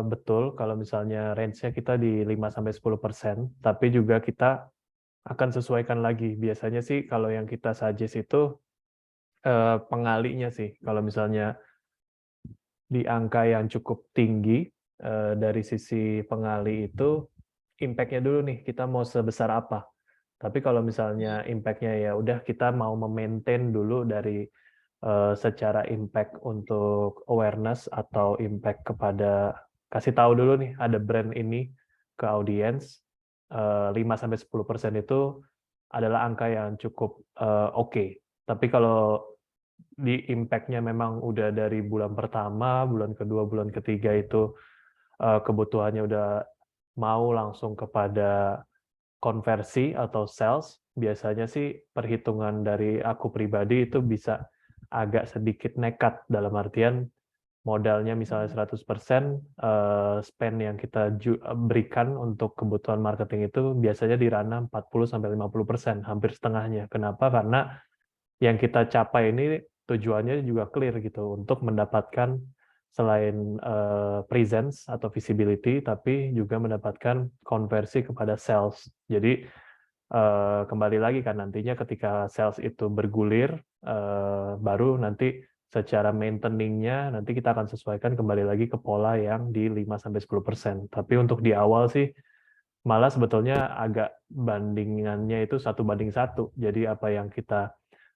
Betul, kalau misalnya range-nya kita di 5-10%, tapi juga kita akan sesuaikan lagi. Biasanya sih kalau yang kita suggest itu pengalinya sih. Kalau misalnya di angka yang cukup tinggi, dari sisi pengali itu, impact-nya dulu nih, kita mau sebesar apa. Tapi kalau misalnya impact-nya ya udah kita mau memaintain dulu dari secara impact untuk awareness atau impact kepada kasih tahu dulu nih ada brand ini ke audiens, 5-10% itu adalah angka yang cukup oke. Tapi kalau di impact-nya memang udah dari bulan pertama, bulan kedua, bulan ketiga itu kebutuhannya udah mau langsung kepada konversi atau sales, biasanya sih perhitungan dari aku pribadi itu bisa agak sedikit nekat, dalam artian modalnya misalnya 100%, spend yang kita berikan untuk kebutuhan marketing itu biasanya di ranah 40-50%, hampir setengahnya. Kenapa? Karena yang kita capai ini tujuannya juga clear gitu, untuk mendapatkan selain presence atau visibility, tapi juga mendapatkan konversi kepada sales. Jadi kembali lagi kan nantinya ketika sales itu bergulir, baru nanti secara maintaining-nya nanti kita akan sesuaikan kembali lagi ke pola yang di 5-10%. Tapi untuk di awal sih malah sebetulnya agak bandingannya itu 1:1. Jadi apa yang kita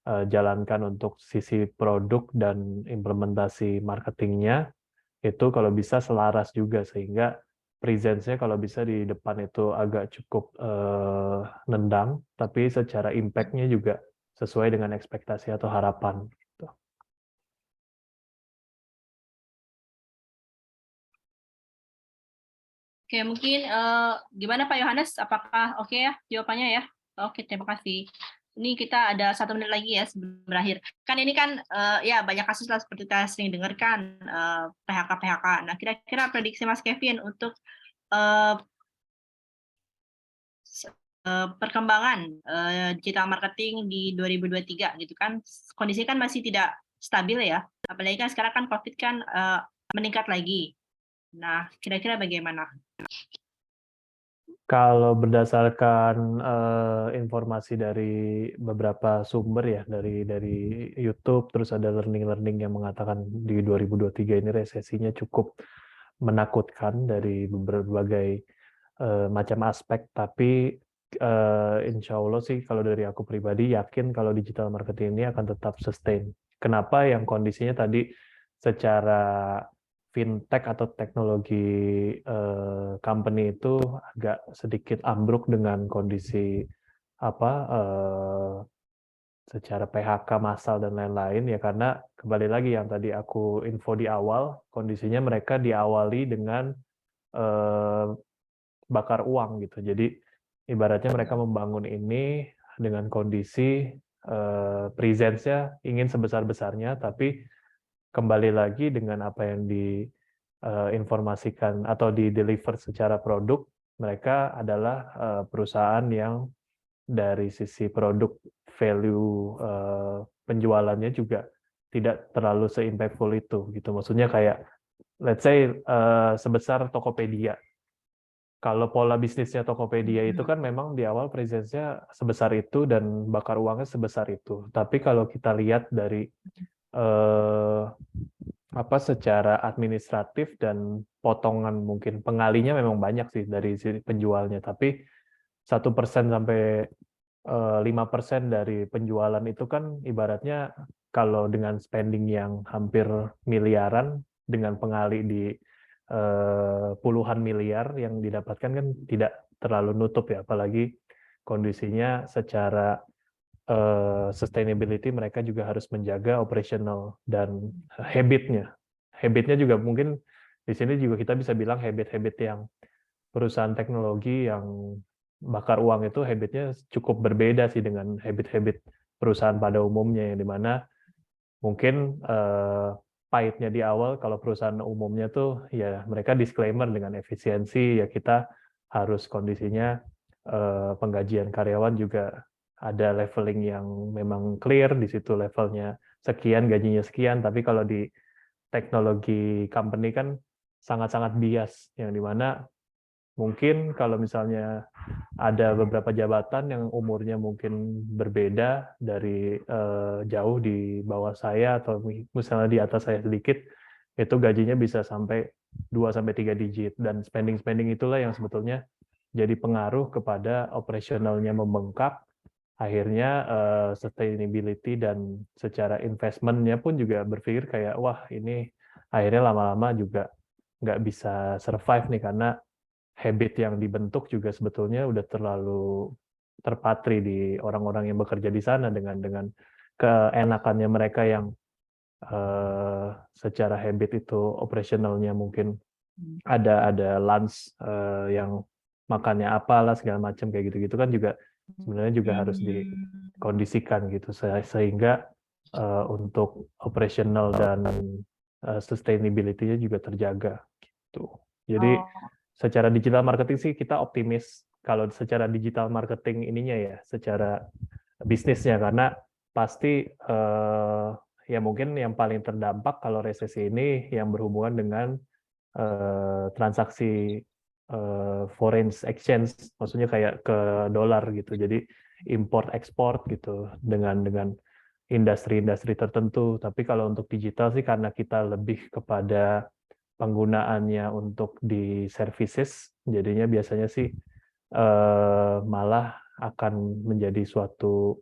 jalankan untuk sisi produk dan implementasi marketingnya itu kalau bisa selaras juga, sehingga presence-nya kalau bisa di depan itu agak cukup nendang, tapi secara impact-nya juga sesuai dengan ekspektasi atau harapan. Gitu. Oke, mungkin gimana Pak Yohanes? Apakah oke ya jawabannya ya? Oke, terima kasih. Ini kita ada 1 menit lagi ya sebelum berakhir. Kan ini kan ya banyak kasus lah seperti kita sering dengarkan PHK. Nah, kira-kira prediksi Mas Kevin untuk perkembangan digital marketing di 2023 gitu kan. Kondisi kan masih tidak stabil ya. Apalagi kan sekarang kan COVID kan meningkat lagi. Nah, kira-kira bagaimana? Kalau berdasarkan informasi dari beberapa sumber ya, dari YouTube, terus ada learning yang mengatakan di 2023 ini resesinya cukup menakutkan dari berbagai macam aspek, tapi insya Allah sih kalau dari aku pribadi yakin kalau digital marketing ini akan tetap sustain. Kenapa? Yang kondisinya tadi secara fintech atau teknologi company itu agak sedikit ambruk dengan kondisi secara PHK massal dan lain-lain ya, karena kembali lagi yang tadi aku info di awal, kondisinya mereka diawali dengan bakar uang gitu. Jadi ibaratnya mereka membangun ini dengan kondisi presence-nya ingin sebesar-besarnya, tapi kembali lagi dengan apa yang diinformasikan atau di-deliver secara produk, mereka adalah perusahaan yang dari sisi produk value penjualannya juga tidak terlalu se-impactful itu gitu. Maksudnya kayak let's say sebesar Tokopedia. Kalau pola bisnisnya Tokopedia itu kan memang di awal presence-nya sebesar itu dan bakar uangnya sebesar itu. Tapi kalau kita lihat dari secara administratif dan potongan mungkin pengalinya memang banyak sih dari sisi penjualnya. Tapi 1% sampai 5% dari penjualan itu kan ibaratnya kalau dengan spending yang hampir miliaran dengan pengali di puluhan miliar yang didapatkan kan tidak terlalu nutup ya, apalagi kondisinya secara sustainability mereka juga harus menjaga operational dan habitnya. Habitnya juga mungkin di sini juga kita bisa bilang habit-habit yang perusahaan teknologi yang bakar uang itu habitnya cukup berbeda sih dengan habit-habit perusahaan pada umumnya, yang dimana mungkin pahitnya di awal kalau perusahaan umumnya tuh ya mereka disclaimer dengan efisiensi ya, kita harus kondisinya penggajian karyawan juga ada leveling yang memang clear, di situ levelnya sekian, gajinya sekian. Tapi kalau di teknologi company kan sangat-sangat bias, yang dimana mungkin kalau misalnya ada beberapa jabatan yang umurnya mungkin berbeda dari jauh di bawah saya atau misalnya di atas saya sedikit, itu gajinya bisa sampai 2-3 digit, dan spending itulah yang sebetulnya jadi pengaruh kepada operasionalnya membengkak, akhirnya sustainability dan secara investment-nya pun juga berpikir kayak wah ini akhirnya lama-lama juga nggak bisa survive nih, karena habit yang dibentuk juga sebetulnya udah terlalu terpatri di orang-orang yang bekerja di sana dengan keenakannya mereka yang secara habit itu operasionalnya mungkin ada lunch yang makannya apalah segala macam kayak gitu-gitu kan juga sebenarnya juga harus dikondisikan gitu sehingga untuk operational dan sustainability-nya juga terjaga gitu. Jadi secara digital marketing sih kita optimis kalau secara digital marketing ininya ya, secara bisnisnya, karena pasti ya mungkin yang paling terdampak kalau resesi ini yang berhubungan dengan transaksi foreign exchange, maksudnya kayak ke dolar gitu. Jadi import ekspor gitu dengan industri-industri tertentu. Tapi kalau untuk digital sih karena kita lebih kepada penggunaannya untuk di services, jadinya biasanya sih malah akan menjadi suatu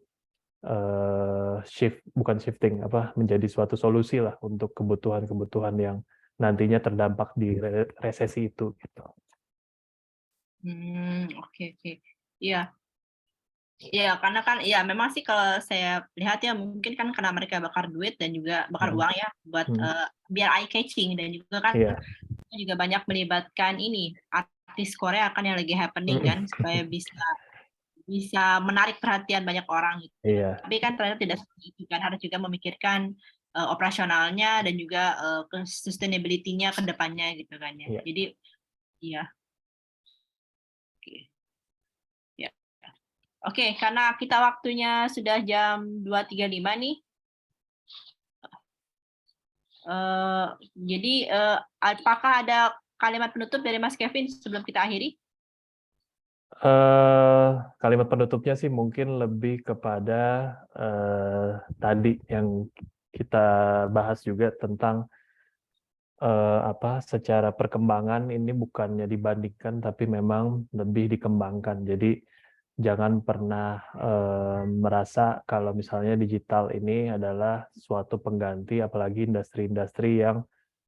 menjadi suatu solusi lah untuk kebutuhan-kebutuhan yang nantinya terdampak di resesi itu gitu. Oke. Iya. Iya, karena kan ya memang sih kalau saya lihat ya mungkin kan karena mereka bakar duit dan juga bakar uang ya buat biar eye catching, dan juga kan Iya. juga banyak melibatkan ini artis Korea kan yang lagi happening kan supaya bisa menarik perhatian banyak orang gitu. Iya. Tapi kan ternyata tidak seperti itu kan, harus juga memikirkan operasionalnya dan juga sustainability-nya ke depannya gitu kan ya. Iya. Jadi iya. Oke. Ya. Oke, karena kita waktunya sudah jam 2.35 nih. Jadi apakah ada kalimat penutup dari Mas Kevin sebelum kita akhiri? Kalimat penutupnya sih mungkin lebih kepada tadi yang kita bahas juga tentang secara perkembangan ini bukannya dibandingkan tapi memang lebih dikembangkan. Jadi jangan pernah merasa kalau misalnya digital ini adalah suatu pengganti, apalagi industri-industri yang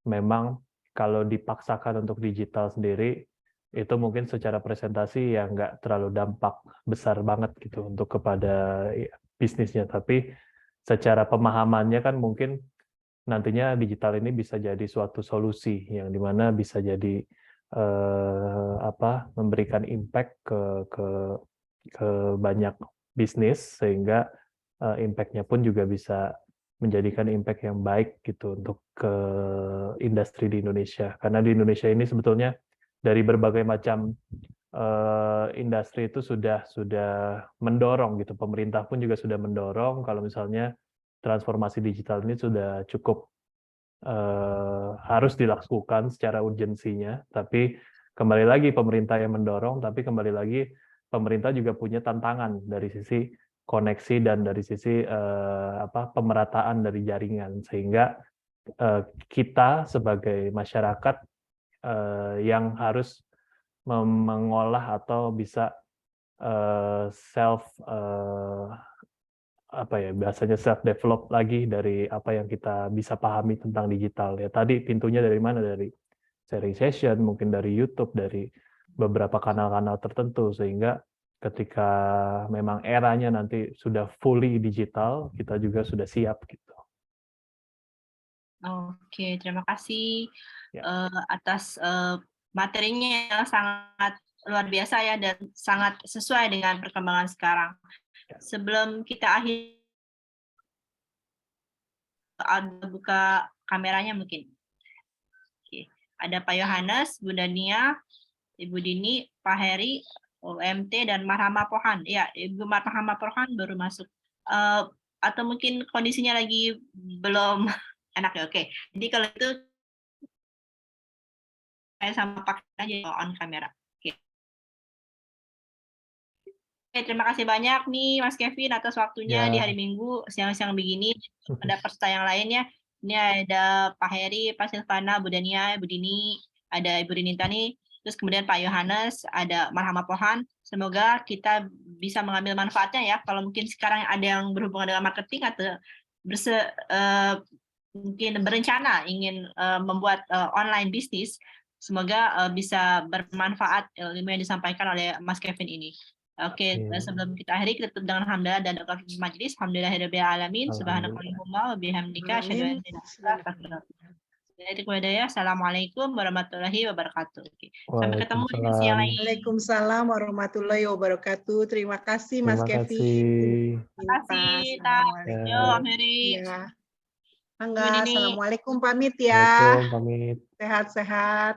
memang kalau dipaksakan untuk digital sendiri itu mungkin secara presentasi ya nggak terlalu dampak besar banget gitu untuk kepada bisnisnya, tapi secara pemahamannya kan mungkin nantinya digital ini bisa jadi suatu solusi yang dimana bisa jadi memberikan impact ke banyak bisnis, sehingga impact-nya pun juga bisa menjadikan impact yang baik gitu untuk ke industri di Indonesia. Karena di Indonesia ini sebetulnya dari berbagai macam industri itu sudah mendorong gitu. Pemerintah pun juga sudah mendorong kalau misalnya transformasi digital ini sudah cukup harus dilakukan secara urgensinya, tapi kembali lagi pemerintah yang mendorong, tapi kembali lagi pemerintah juga punya tantangan dari sisi koneksi dan dari sisi pemerataan dari jaringan, sehingga kita sebagai masyarakat yang harus mengolah atau bisa self biasanya self develop lagi dari apa yang kita bisa pahami tentang digital ya. Tadi pintunya dari mana? Dari sharing session, mungkin dari YouTube, dari beberapa kanal-kanal tertentu, sehingga ketika memang eranya nanti sudah fully digital, kita juga sudah siap gitu. Oke, terima kasih Ya. atas materinya yang sangat luar biasa ya dan sangat sesuai dengan perkembangan sekarang. Sebelum kita akhiri, ada buka kameranya mungkin. Oke. Ada Pak Yohanes, Bu Dania, Ibu Dini, Pak Heri, OMT, dan Marhama Pohan. Ya, Ibu Marhama Pohan baru masuk. Atau mungkin kondisinya lagi belum enak ya. Oke. Jadi kalau itu saya sama pakai aja on kamera. Oke. Oke, terima kasih banyak nih Mas Kevin atas waktunya di Ya, hari Minggu siang-siang begini. Ada peserta yang lainnya. Ini ada Pak Heri, Pak Silvana, Bu Dania, Bu Dini, ada Ibu Rinintani, terus kemudian Pak Yohanes, ada Marhama Pohan. Semoga kita bisa mengambil manfaatnya ya. Kalau mungkin sekarang ada yang berhubungan dengan marketing atau mungkin berencana ingin membuat online bisnis, semoga bisa bermanfaat ilmu yang disampaikan oleh Mas Kevin ini. Oke, Iya. sebelum kita akhiri, kita tutup dengan hamdalah dan doa majelis. Alhamdulillahirabbil alamin. Subhanakallahumma wa bihamdika asyhadu an la ilaha illa anta astaghfiruka. Assalamualaikum warahmatullahi wabarakatuh. Oke, sampai ketemu di sesi yang lain. Waalaikumsalam warahmatullahi wabarakatuh. Terima kasih Mas Terima Kevin. kasih. Terima kasih, Tak. Assalamualaikum. Yo, Om Heri. Ya. Bu Angga, Dini. assalamualaikum pamit ya. Assalamualaikum, pamit. Sehat-sehat.